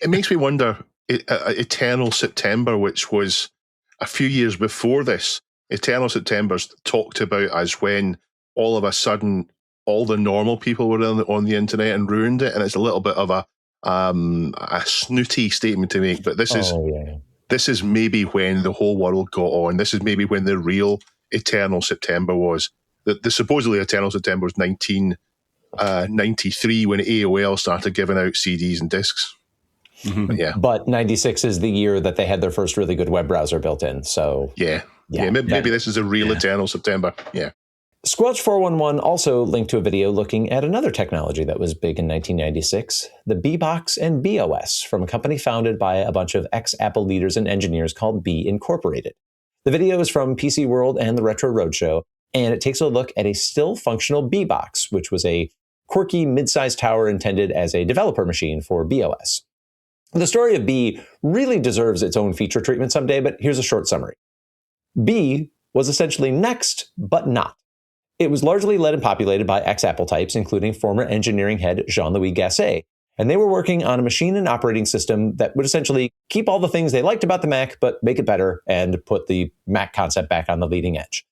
It makes me wonder. Eternal September, which was a few years before this, Eternal September's talked about as when all of a sudden all the normal people were on the internet and ruined it, and it's a little bit of a snooty statement to make, but this is maybe when the whole world got on. This is maybe when the real Eternal September was. The supposedly Eternal September was 1993 when AOL started giving out CDs and discs. Mm-hmm. But 96 is the year that they had their first really good web browser built in. So maybe this is a real Eternal September. Yeah. Squelch 411 also linked to a video looking at another technology that was big in 1996, the B-Box and BOS, from a company founded by a bunch of ex-Apple leaders and engineers called B Incorporated. The video is from PC World and the Retro Roadshow, and it takes a look at a still functional B-Box, which was a quirky mid-sized tower intended as a developer machine for BOS. The story of B really deserves its own feature treatment someday, but here's a short summary. B was essentially next, but not. It was largely led and populated by ex-Apple types, including former engineering head Jean-Louis Gasset, and they were working on a machine and operating system that would essentially keep all the things they liked about the Mac, but make it better and put the Mac concept back on the leading edge.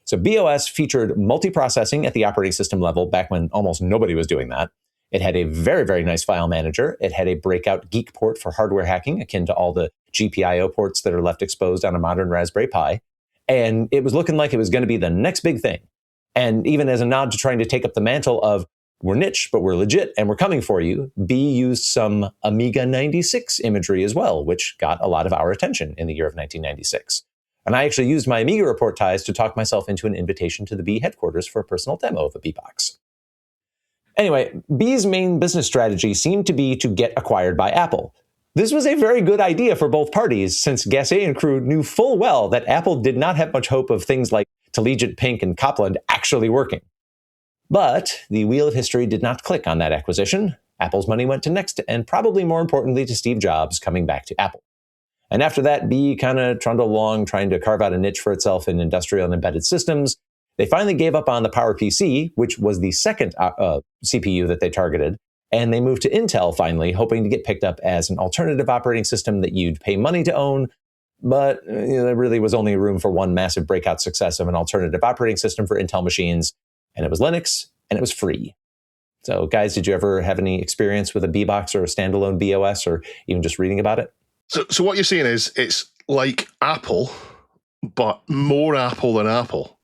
So BOS featured multiprocessing at the operating system level back when almost nobody was doing that. It had a very, very nice file manager. It had a breakout geek port for hardware hacking, akin to all the GPIO ports that are left exposed on a modern Raspberry Pi. And it was looking like it was going to be the next big thing. And even as a nod to trying to take up the mantle of, we're niche, but we're legit, and we're coming for you, B used some Amiga 96 imagery as well, which got a lot of our attention in the year of 1996. And I actually used my Amiga report ties to talk myself into an invitation to the B headquarters for a personal demo of a B box. Anyway, B's main business strategy seemed to be to get acquired by Apple. This was a very good idea for both parties, since Gasset and crew knew full well that Apple did not have much hope of things like Collegiate Pink and Copland actually working. But the wheel of history did not click on that acquisition. Apple's money went to Next, and probably more importantly to Steve Jobs coming back to Apple. And after that, B kind of trundled along trying to carve out a niche for itself in industrial and embedded systems. They finally gave up on the PowerPC, which was the second CPU that they targeted, and they moved to Intel finally, hoping to get picked up as an alternative operating system that you'd pay money to own. But there really was only room for one massive breakout success of an alternative operating system for Intel machines, and it was Linux, and it was free. So guys, did you ever have any experience with a B-Box or a standalone BOS, or even just reading about it? So what you're saying is it's like Apple, but more Apple than Apple.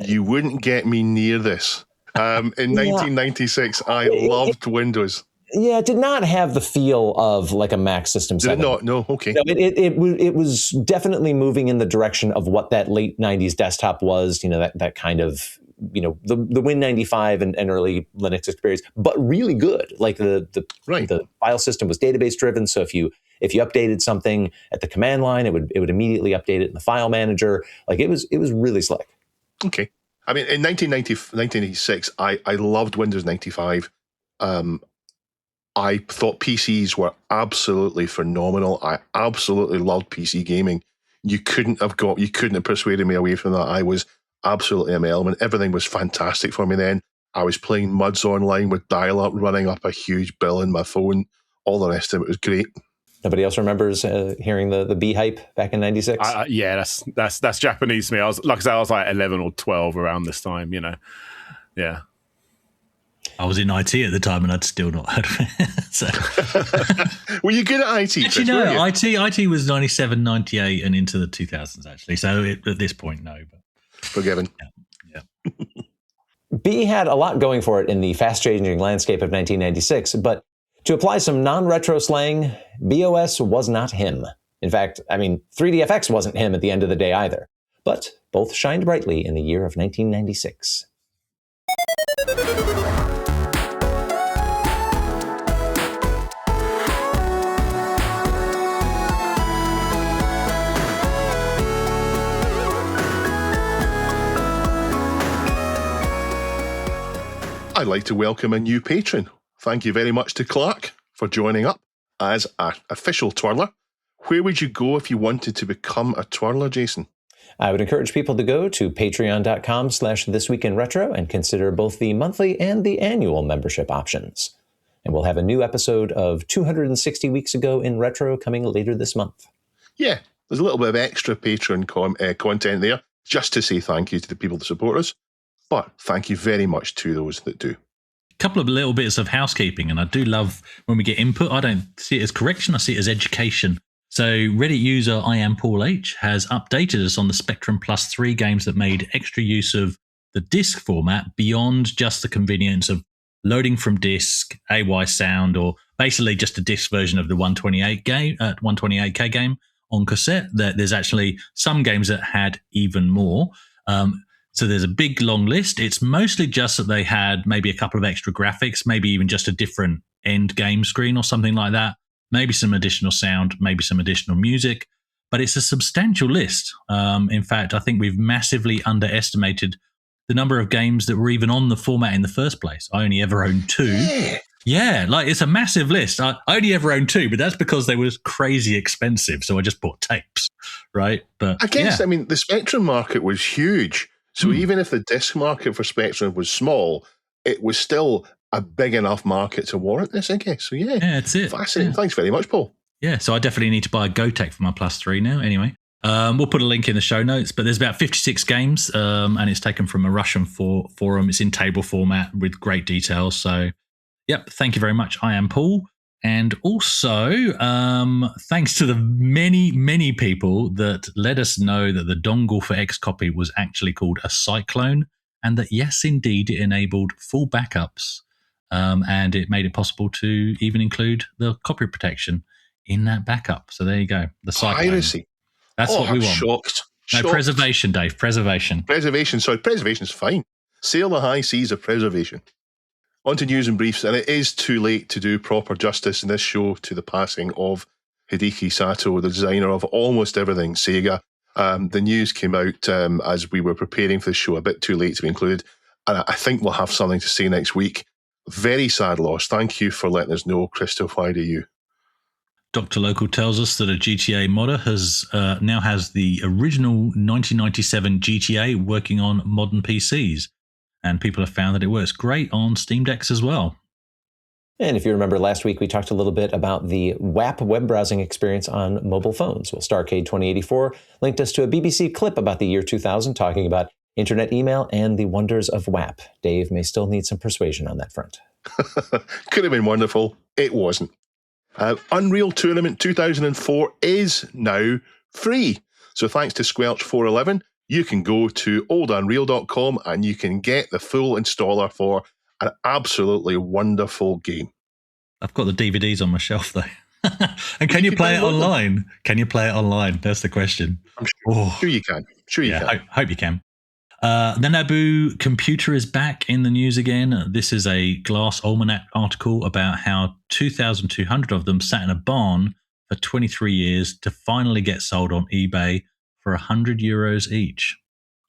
You wouldn't get me near this. In 1996, I loved Windows. Yeah, it did not have the feel of like a Mac System 7. Did it not? No, okay. No, it was definitely moving in the direction of what that late 90s desktop was, that kind of, the Win95 and early Linux experience, but really good. Like the file system was database driven, so if you updated something at the command line, it would immediately update it in the file manager. Like it was really slick. Okay. I mean, in 1996, I loved Windows 95. I thought PCs were absolutely phenomenal. I absolutely loved PC gaming. You couldn't have persuaded me away from that. I was absolutely a element. Everything was fantastic for me then. I was playing MUDs online with dial-up, running up a huge bill in my phone. All the rest of it was great. Nobody else remembers hearing the B hype back in 96? Yeah, that's Japanese to me. I was like 11 or 12 around this time, Yeah. I was in IT at the time and I'd still not heard of it. So. Were you good at IT? Actually, no. IT was 97, 98 and into the 2000s, actually. So at this point, no. But forgiven. Yeah. B had a lot going for it in the fast-changing landscape of 1996, but to apply some non-retro slang, BOS was not him. In fact, 3DFX wasn't him at the end of the day either. But both shined brightly in the year of 1996. I'd like to welcome a new patron. Thank you very much to Clark for joining up as an official twirler. Where would you go if you wanted to become a twirler, Jason? I would encourage people to go to patreon.com/thisweekinretro and consider both the monthly and the annual membership options. And we'll have a new episode of 260 Weeks Ago in Retro coming later this month. Yeah, there's a little bit of extra Patreon content there, just to say thank you to the people that support us. But thank you very much to those that do. A couple of little bits of housekeeping, and I do love when we get input. I don't see it as correction, I see it as education. So Reddit user I am Paul H has updated us on the Spectrum Plus 3 games that made extra use of the disk format beyond just the convenience of loading from disk, AY sound, or basically just a disk version of the 128K game on cassette. There's actually some games that had even more. So there's a big long list. It's mostly just that they had maybe a couple of extra graphics, maybe even just a different end game screen or something like that. Maybe some additional sound, maybe some additional music. But it's a substantial list. In fact, I think we've massively underestimated the number of games that were even on the format in the first place. I only ever owned 2. Yeah. Yeah, like it's a massive list. I only ever owned 2, but that's because they were crazy expensive. So I just bought tapes, right? But I guess, yeah. I mean, the Spectrum market was huge. So even if the disc market for Spectrum was small, it was still a big enough market to warrant this, I guess. So yeah, that's it. Fascinating. Yeah. Thanks very much, Paul. Yeah, so I definitely need to buy a GoTech for my Plus 3 now. Anyway, we'll put a link in the show notes, but there's about 56 games, and it's taken from a Russian forum. It's in table format with great details. So, yep, thank you very much. I am Paul. And also, thanks to the many, many people that let us know that the dongle for Xcopy was actually called a Cyclone, and that, yes, indeed, it enabled full backups, and it made it possible to even include the copy protection in that backup. So there you go. The Cyclone. Piracy. That's what we I'm want. shocked. No, Shocked. preservation, Dave. Preservation. Sorry, preservation's fine. Sail the high seas of preservation. On to news and briefs, and it is too late to do proper justice in this show to the passing of Hideki Sato, the designer of almost everything Sega. The news came out as we were preparing for the show, a bit too late to be included, and I think we'll have something to say next week. Very sad loss. Thank you for letting us know, Christoph. Why do you? Dr. Local tells us that a GTA modder now has the original 1997 GTA working on modern PCs. And people have found that it works great on Steam Decks as well. And if you remember last week, we talked a little bit about the WAP web browsing experience on mobile phones. Well, Starcade 2084 linked us to a BBC clip about the year 2000 talking about internet email and the wonders of WAP. Dave may still need some persuasion on that front. Could have been wonderful. It wasn't. Unreal Tournament 2004 is now free. So thanks to Squelch 411, you can go to oldunreal.com and you can get the full installer for an absolutely wonderful game. I've got the DVDs on my shelf, though. And can you play it online? Can you play it online? That's the question. I'm sure you can. Sure you can. Hope you can. The Nabu computer is back in the news again. This is a Glass Almanac article about how 2,200 of them sat in a barn for 23 years to finally get sold on eBay for €100 each.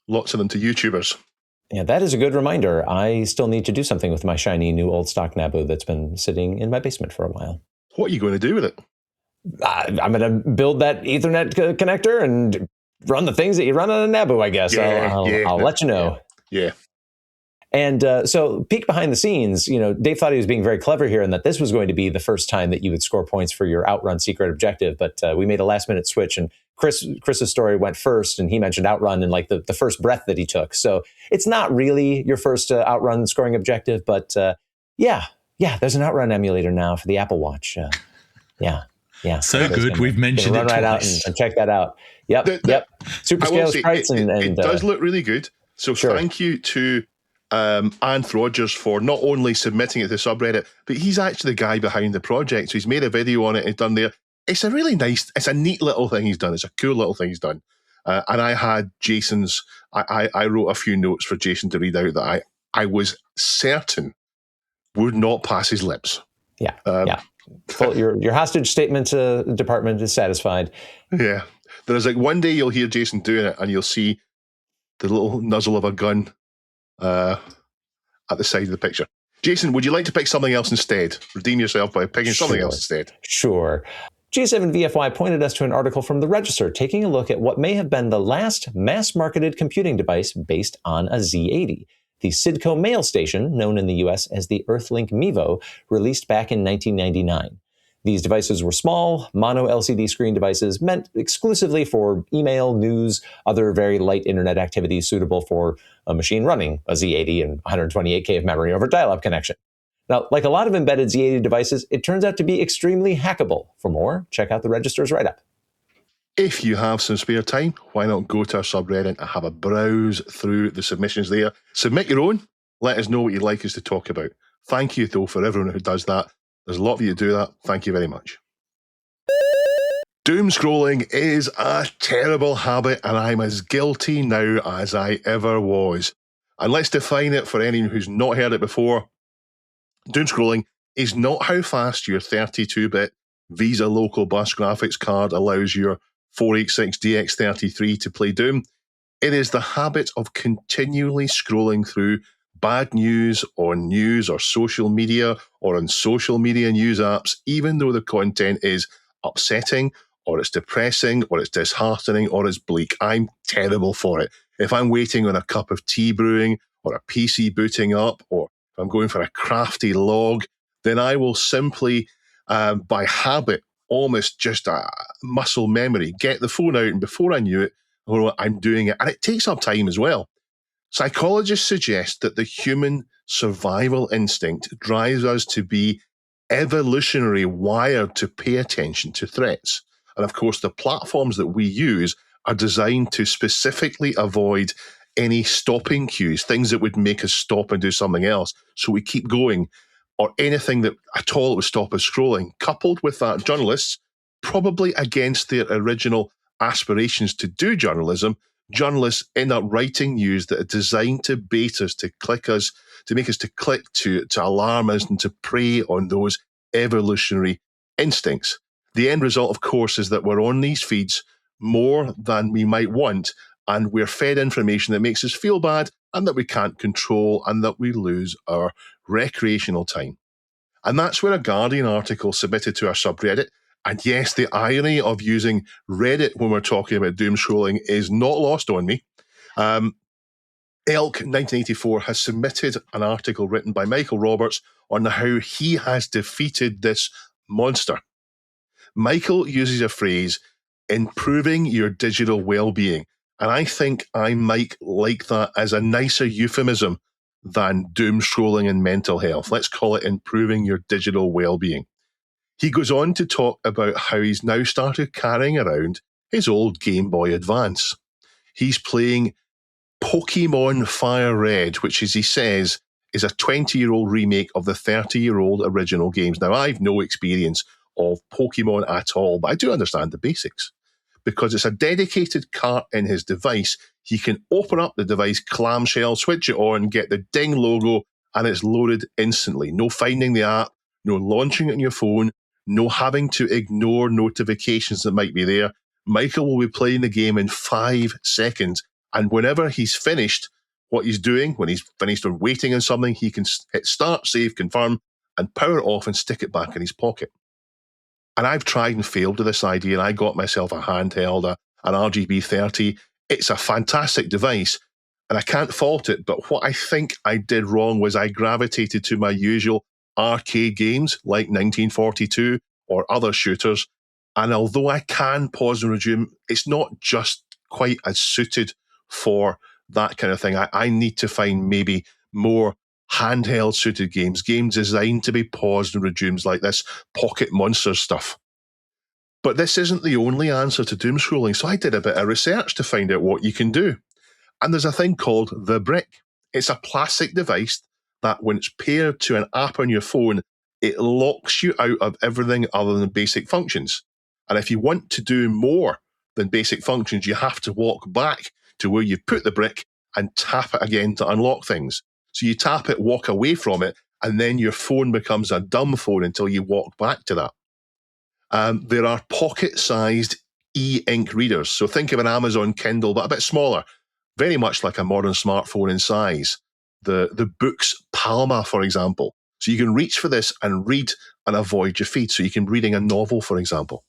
Lots of them to YouTubers. Yeah, that is a good reminder. I still need to do something with my shiny new old stock Nabu that's been sitting in my basement for a while. What are you going to do with it? I'm going to build that Ethernet connector and run the things that you run on a Nabu, I guess. I'll let you know. Yeah. And so peek behind the scenes, Dave thought he was being very clever here and that this was going to be the first time that you would score points for your Outrun secret objective. But we made a last minute switch and Chris's story went first and he mentioned Outrun and like the first breath that he took. So it's not really your first Outrun scoring objective, but yeah, there's an Outrun emulator now for the Apple Watch. Yeah. So good. We've mentioned it run right out and check that out. Yep. Super scale sprites it does look really good. So Thank you to Anth Rogers for not only submitting it to the subreddit, but he's actually the guy behind the project. So he's made a video on it and done there. It's a really nice, it's a neat little thing he's done. It's a cool little thing he's done. And I had Jason's, I wrote a few notes for Jason to read out that I was certain would not pass his lips. Yeah. Your hostage statement department is satisfied. Yeah. There's like one day you'll hear Jason doing it and you'll see the little nuzzle of a gun at the side of the picture. Jason, would you like to pick something else instead? Redeem yourself by picking something else instead. Sure. G7VFY pointed us to an article from The Register taking a look at what may have been the last mass-marketed computing device based on a Z80. The CIDCO Mailstation, known in the US as the Earthlink Mevo, released back in 1999. These devices were small, mono LCD screen devices meant exclusively for email, news, other very light internet activities suitable for a machine running a Z80 and 128K of memory over dial-up connection. Now, like a lot of embedded Z80 devices, it turns out to be extremely hackable. For more, check out the Register's write-up. If you have some spare time, why not go to our subreddit and have a browse through the submissions there. Submit your own. Let us know what you'd like us to talk about. Thank you, though, for everyone who does that. There's a lot of you to do that. Thank you very much. Doom scrolling is a terrible habit, and I'm as guilty now as I ever was. And let's define it for anyone who's not heard it before. Doom scrolling is not how fast your 32-bit Visa local bus graphics card allows your 486 DX33 to play Doom. It is the habit of continually scrolling through bad news or social media or on social media news apps, even though the content is upsetting or it's depressing or it's disheartening or it's bleak. I'm terrible for it. If I'm waiting on a cup of tea brewing or a PC booting up, or if I'm going for a crafty log, then I will simply, by habit, almost just a muscle memory, get the phone out, and before I knew it, I'm doing it. And it takes up time as well. Psychologists suggest that the human survival instinct drives us to be evolutionary wired to pay attention to threats. And of course, the platforms that we use are designed to specifically avoid any stopping cues, things that would make us stop and do something else. So we keep going, or anything that at all would stop us scrolling. Coupled with that, journalists, probably against their original aspirations to do journalism, journalists end up writing news that are designed to bait us, to click us, to make us to click, to alarm us, and to prey on those evolutionary instincts. The end result, of course, is that we're on these feeds more than we might want, and we're fed information that makes us feel bad and that we can't control, and that we lose our recreational time. And that's where a Guardian article submitted to our subreddit. And yes, the irony of using Reddit when we're talking about doom scrolling is not lost on me. Elk 1984 has submitted an article written by Michael Roberts on how he has defeated this monster. Michael uses a phrase, improving your digital well-being. And I think I might like that as a nicer euphemism than doom scrolling and mental health. Let's call it improving your digital well-being. He goes on to talk about how he's now started carrying around his old Game Boy Advance. He's playing Pokemon Fire Red, which, as he says, is a 20-year-old remake of the 30-year-old original games. Now, I've no experience of Pokemon at all, but I do understand the basics. Because it's a dedicated cart in his device, he can open up the device clamshell, switch it on, get the ding logo, and it's loaded instantly. No finding the app, no launching it on your phone, no having to ignore notifications that might be there. Michael will be playing the game in 5 seconds. And whenever he's finished what he's doing, when he's finished on waiting on something, he can hit start, save, confirm, and power it off and stick it back in his pocket. And I've tried and failed with this idea, and I got myself a handheld, an RGB 30. It's a fantastic device, and I can't fault it. But what I think I did wrong was I gravitated to my usual arcade games like 1942 or other shooters. And although I can pause and resume, it's not just quite as suited for that kind of thing. I need to find maybe more handheld suited games designed to be paused and resumed, like this Pocket Monsters stuff. But this isn't the only answer to doom scrolling, so I did a bit of research to find out what you can do. And there's a thing called the Brick. It's a plastic device that, when it's paired to an app on your phone, it locks you out of everything other than basic functions. And if you want to do more than basic functions, you have to walk back to where you put the brick and tap it again to unlock things. So you tap it, walk away from it, and then your phone becomes a dumb phone until you walk back to that. There are pocket-sized e-ink readers. So think of an Amazon Kindle, but a bit smaller, very much like a modern smartphone in size. The Books Palma, for example. So you can reach for this and read and avoid your feet. So you can be reading a novel, for example.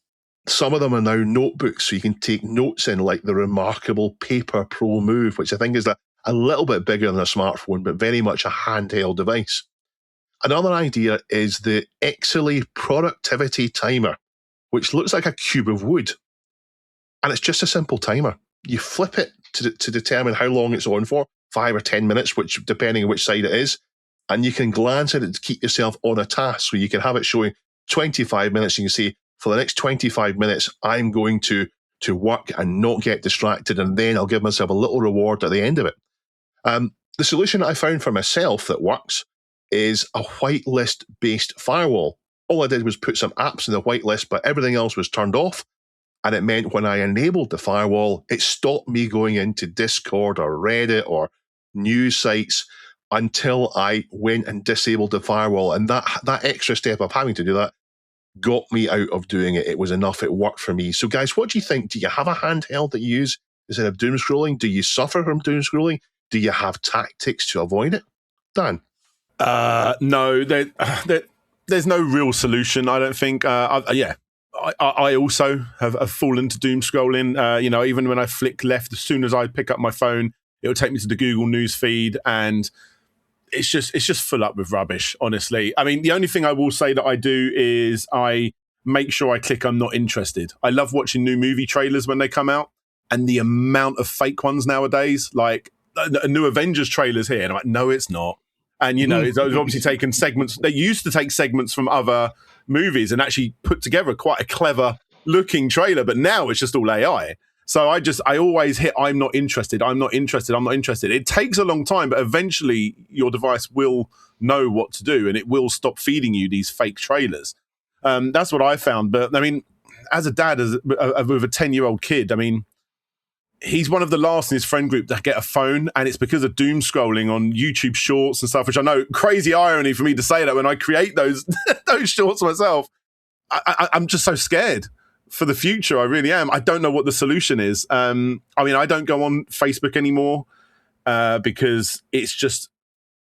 Some of them are now notebooks, so you can take notes in, like the remarkable Paper Pro Move, which I think is a little bit bigger than a smartphone, but very much a handheld device. Another idea is the Exily Productivity Timer, which looks like a cube of wood. And it's just a simple timer. You flip it to determine how long it's on for, 5 or 10 minutes, which depending on which side it is. And you can glance at it to keep yourself on a task. So you can have it showing 25 minutes. And you can say, for the next 25 minutes, I'm going to work and not get distracted. And then I'll give myself a little reward at the end of it. The solution I found for myself that works is a whitelist-based firewall. All I did was put some apps in the whitelist, but everything else was turned off. And it meant when I enabled the firewall, it stopped me going into Discord or Reddit or news sites until I went and disabled the firewall. And that extra step of having to do that got me out of doing it. It was enough. It worked for me. So guys, what do you think? Do you have a handheld that you use instead of doom scrolling? Do you suffer from doom scrolling? Do you have tactics to avoid it? Dan? No, there's no real solution, I don't think. I also have fallen to doom scrolling. Even when I flick left, as soon as I pick up my phone, it'll take me to the Google News feed, and it's just full up with rubbish, honestly. I mean, the only thing I will say that I do is I make sure I click I'm not interested. I love watching new movie trailers when they come out, and the amount of fake ones nowadays, like a new Avengers trailer's here, and I'm like, no, it's not. And, it's obviously taken segments. They used to take segments from other movies and actually put together quite a clever looking trailer, but now it's just all AI. So I always hit I'm not interested. It takes a long time, but eventually your device will know what to do and it will stop feeding you these fake trailers. That's what I found. But I mean, as a dad with a 10-year-old kid, I mean, he's one of the last in his friend group to get a phone, and it's because of doom scrolling on YouTube Shorts and stuff, which I know, crazy irony for me to say that when I create those those shorts myself. I'm just so scared for the future. I really am. I don't know what the solution is. I mean, I don't go on Facebook anymore because it's just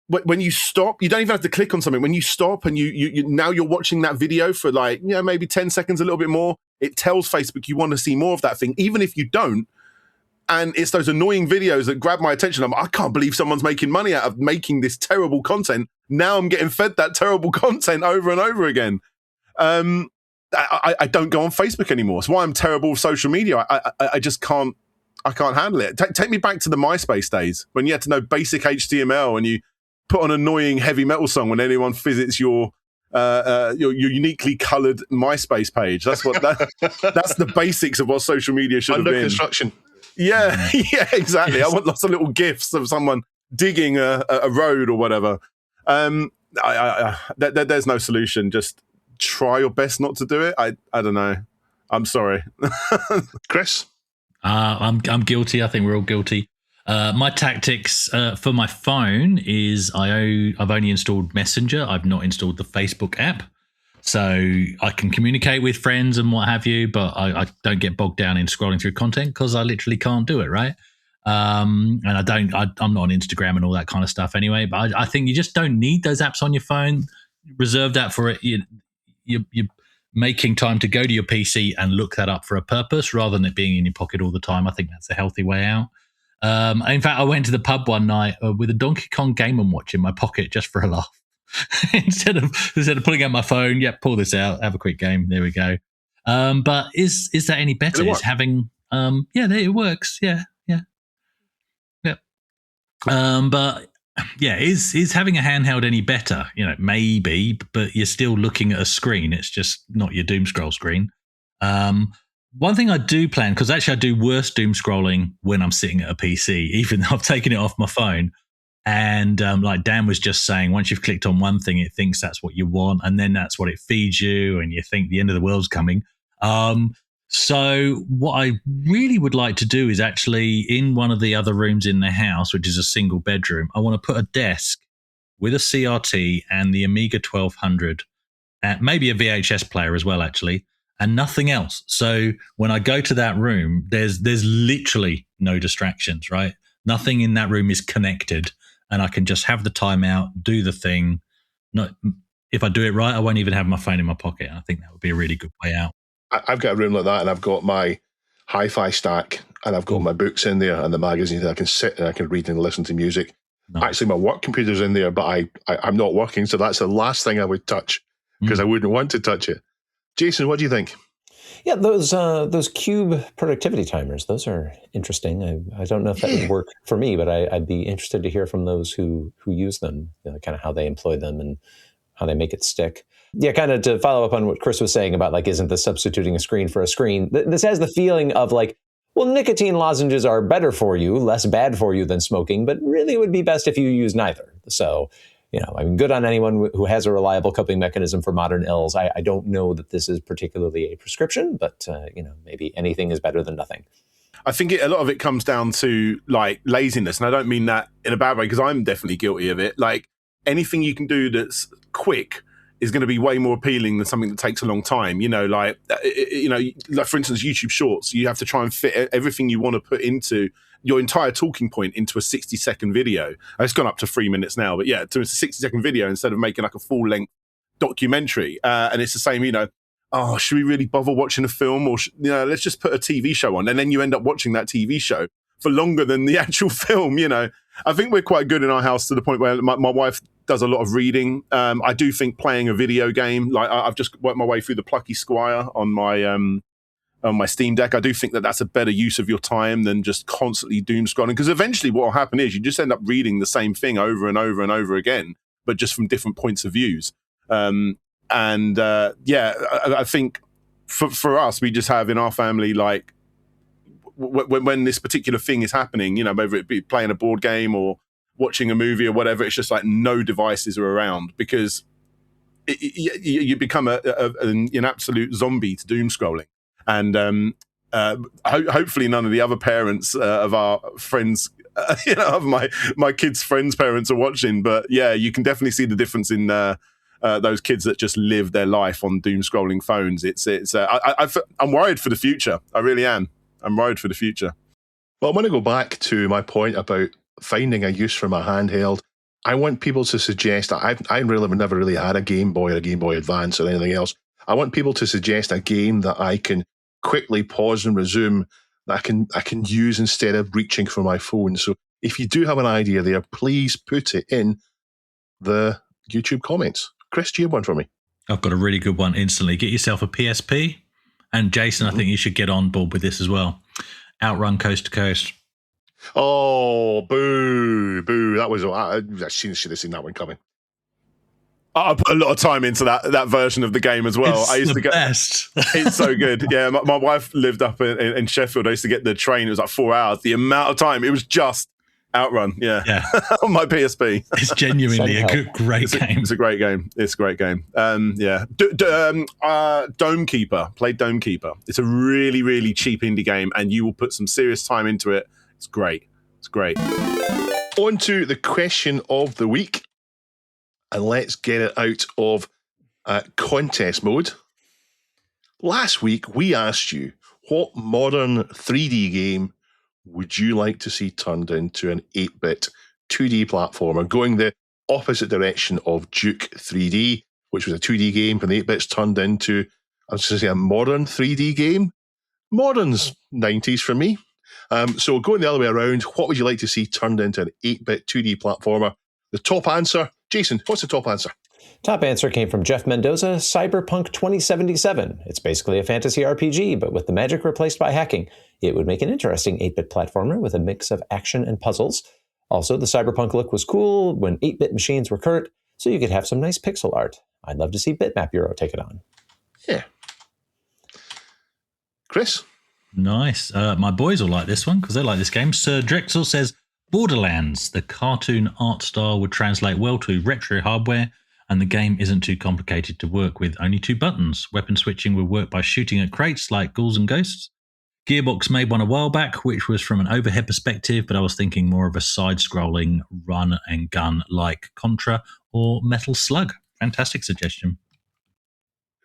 when you stop, you don't even have to click on something. When you stop and you now you're watching that video for like, maybe 10 seconds, a little bit more, it tells Facebook you want to see more of that thing, even if you don't. And it's those annoying videos that grab my attention. I can't believe someone's making money out of making this terrible content. Now I'm getting fed that terrible content over and over again. I don't go on Facebook anymore. It's why I'm terrible with social media. I just can't. I can't handle it. Take me back to the MySpace days when you had to know basic HTML and you put on an annoying heavy metal song when anyone visits your uniquely coloured MySpace page. That's that's the basics of what social media should have been. Under construction. Yeah, yeah, exactly. I want lots of little gifs of someone digging a road or whatever. There's no solution. Just try your best not to do it. I don't know. I'm sorry. Chris? I'm guilty. I think we're all guilty. My tactics for my phone is I've only installed Messenger. I've not installed the Facebook app. So I can communicate with friends and what have you, but I don't get bogged down in scrolling through content because I literally can't do it, right? And I'm not on Instagram and all that kind of stuff anyway. But I think you just don't need those apps on your phone. Reserve that for it. You're making time to go to your PC and look that up for a purpose rather than it being in your pocket all the time. I think that's a healthy way out. In fact, I went to the pub one night with a Donkey Kong Game & Watch in my pocket just for a laugh. instead of pulling out my phone, pull this out, have a quick game. There we go. But is that any better? Is having it works. Yeah. But is having a handheld any better? Maybe, but you're still looking at a screen. It's just not your doom scroll screen. One thing I do plan, because actually I do worse doom scrolling when I'm sitting at a PC, even though I've taken it off my phone. And like Dan was just saying, once you've clicked on one thing, it thinks that's what you want, and then that's what it feeds you, and you think the end of the world's coming. So what I really would like to do is actually in one of the other rooms in the house, which is a single bedroom, I want to put a desk with a CRT and the Amiga 1200, and maybe a VHS player as well, actually, and nothing else. So when I go to that room, there's literally no distractions, right? Nothing in that room is connected. And I can just have the timeout, do the thing. If I do it right, I won't even have my phone in my pocket. I think that would be a really good way out. I've got a room like that, and I've got my hi-fi stack, and I've got my books in there, and the magazines. I can sit and I can read and listen to music. Nice. Actually, my work computer's in there, but I'm not working, so that's the last thing I would touch because I wouldn't want to touch it. Jason, what do you think? Yeah, those cube productivity timers, those are interesting. I don't know if that would work for me, but I'd be interested to hear from those who use them, kind of how they employ them and how they make it stick. Yeah, kind of to follow up on what Chris was saying about like, isn't this substituting a screen for a screen? This has the feeling of like, well, nicotine lozenges are better for you, less bad for you than smoking, but really it would be best if you use neither. So, good on anyone who has a reliable coping mechanism for modern ills. I don't know that this is particularly a prescription, but, maybe anything is better than nothing. I think a lot of it comes down to like laziness. And I don't mean that in a bad way, because I'm definitely guilty of it. Like anything you can do that's quick is going to be way more appealing than something that takes a long time. Like for instance, YouTube Shorts, you have to try and fit everything you want to put into your entire talking point into a 60-second video. It's gone up to 3 minutes now, but yeah, to a 60-second video instead of making like a full-length documentary. And it's the same, oh, should we really bother watching a film, or let's just put a TV show on, and then you end up watching that TV show for longer than the actual film. I think we're quite good in our house to the point where my wife does a lot of reading. I do think playing a video game, like I've just worked my way through the Plucky Squire on my Steam Deck. I do think that that's a better use of your time than just constantly doom scrolling, because eventually what will happen is you just end up reading the same thing over and over and over again, but just from different points of views. I think for us, we just have in our family, like when this particular thing is happening, whether it be playing a board game or watching a movie or whatever, it's just like no devices are around, because you become an absolute zombie to doom scrolling. And hopefully none of the other parents of our friends, of my kids' friends' parents are watching. But yeah, you can definitely see the difference in those kids that just live their life on doom scrolling phones. I'm worried for the future. I really am. I'm worried for the future. Well, I want to go back to my point about finding a use for my handheld. I want people to suggest, I really never really had a Game Boy or a Game Boy Advance or anything else. I want people to suggest a game that I can quickly pause and resume, that I can use instead of reaching for my phone. So if you do have an idea there, please put it in the YouTube comments. Chris, do you have one for me? I've got a really good one instantly. Get yourself a PSP. And Jason, I think you should get on board with this as well. Outrun Coast to Coast. Oh, boo. That was, I should have seen that one coming. I put a lot of time into that version of the game as well. It's I used the to get best. It's so good. Yeah, my wife lived up in Sheffield. I used to get the train. It was like 4 hours. The amount of time, it was just Outrun. Yeah. On my PSP. It's genuinely a great game. It's a great game. It's a great game. Yeah. Dome Keeper. Play Dome Keeper. It's a really, really cheap indie game, and you will put some serious time into it. It's great. It's great. On to the question of the week. And let's get it out of contest mode. Last week, we asked you, what modern 3D game would you like to see turned into an 8-bit 2D platformer, going the opposite direction of Duke 3D, which was a 2D game when the 8-bits turned into, I was going to say, a modern 3D game. Modern's 90s for me. So going the other way around, what would you like to see turned into an 8-bit 2D platformer? The top answer, Jason, what's the top answer? Top answer came from Jeff Mendoza, Cyberpunk 2077. It's basically a fantasy RPG, but with the magic replaced by hacking. It would make an interesting 8-bit platformer with a mix of action and puzzles. Also, the Cyberpunk look was cool when 8-bit machines were current, so you could have some nice pixel art. I'd love to see Bitmap Bureau take it on. Yeah. Chris? Nice. My boys will like this one because they like this game. Sir Drexel says, Borderlands, the cartoon art style would translate well to retro hardware, and the game isn't too complicated to work with, only 2 buttons. Weapon switching would work by shooting at crates like ghouls and ghosts. Gearbox made one a while back, which was from an overhead perspective, but I was thinking more of a side-scrolling run and gun like Contra or Metal Slug. Fantastic suggestion.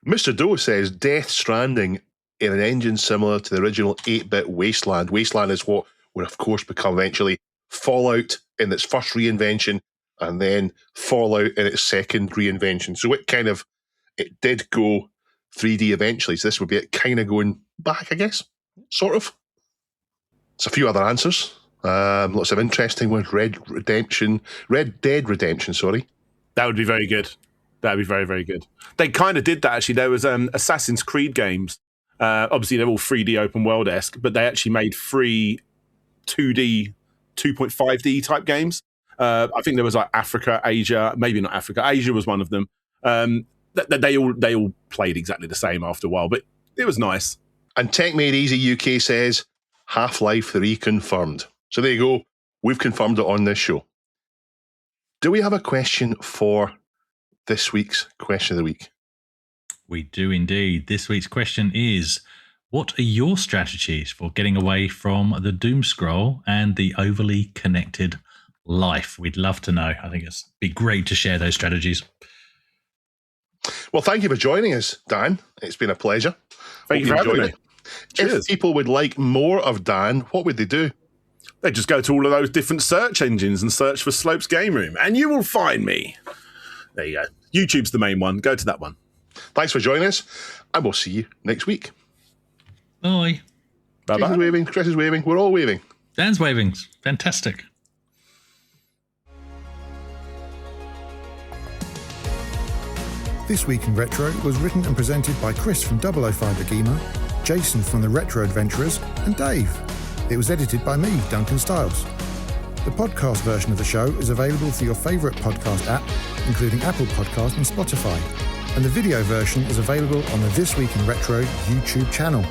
Mr. Doe says Death Stranding in an engine similar to the original 8-bit Wasteland. Wasteland is what would, of course, become eventually Fallout in its first reinvention, and then Fallout in its second reinvention. So it did go 3D eventually. So this would be it kind of going back, I guess, sort of. There's a few other answers. Lots of interesting ones. Red Dead Redemption, sorry. That would be very good. That would be very, very good. They kind of did that, actually. There was Assassin's Creed games. Obviously, they're all 3D open world-esque, but they actually made free 2D, 2.5D type games. I think there was like Africa, Asia, maybe not Africa. Asia was one of them. They all played exactly the same after a while, but it was nice. And Tech Made Easy UK says Half-Life 3 confirmed. So there you go. We've confirmed it on this show. Do we have a question for this week's question of the week? We do indeed. This week's question is, what are your strategies for getting away from the doom scroll and the overly connected life? We'd love to know. I think it'd be great to share those strategies. Well, thank you for joining us, Dan. It's been a pleasure. Thank you for having me. If people would like more of Dan, what would they do? They just go to all of those different search engines and search for Slopes Game Room, and you will find me. There you go. YouTube's the main one. Go to that one. Thanks for joining us, and we'll see you next week. Bye. Bye Chris is bye. waving. Chris is waving. We're all waving. Dan's waving. Fantastic. This Week in Retro was written and presented by Chris from 005 AGIMA, Jason from the Retro Adventurers, and Dave. It was edited by me, Duncan Styles. The podcast version of the show is available through your favourite podcast app, including Apple Podcast and Spotify. And the video version is available on the This Week in Retro YouTube channel.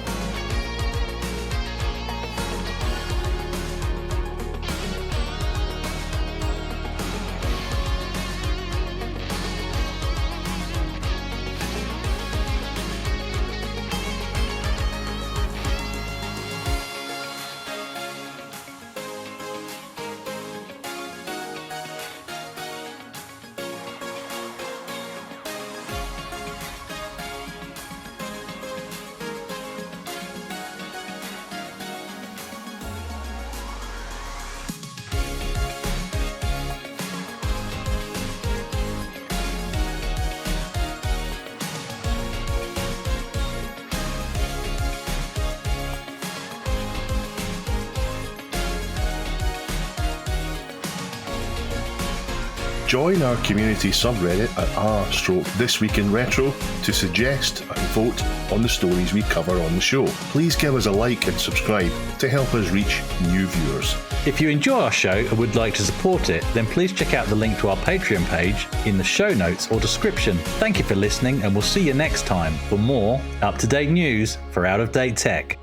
Join our community subreddit at r/This Week in Retro to suggest and vote on the stories we cover on the show. Please give us a like and subscribe to help us reach new viewers. If you enjoy our show and would like to support it, then please check out the link to our Patreon page in the show notes or description. Thank you for listening, and we'll see you next time for more up-to-date news for out-of-date tech.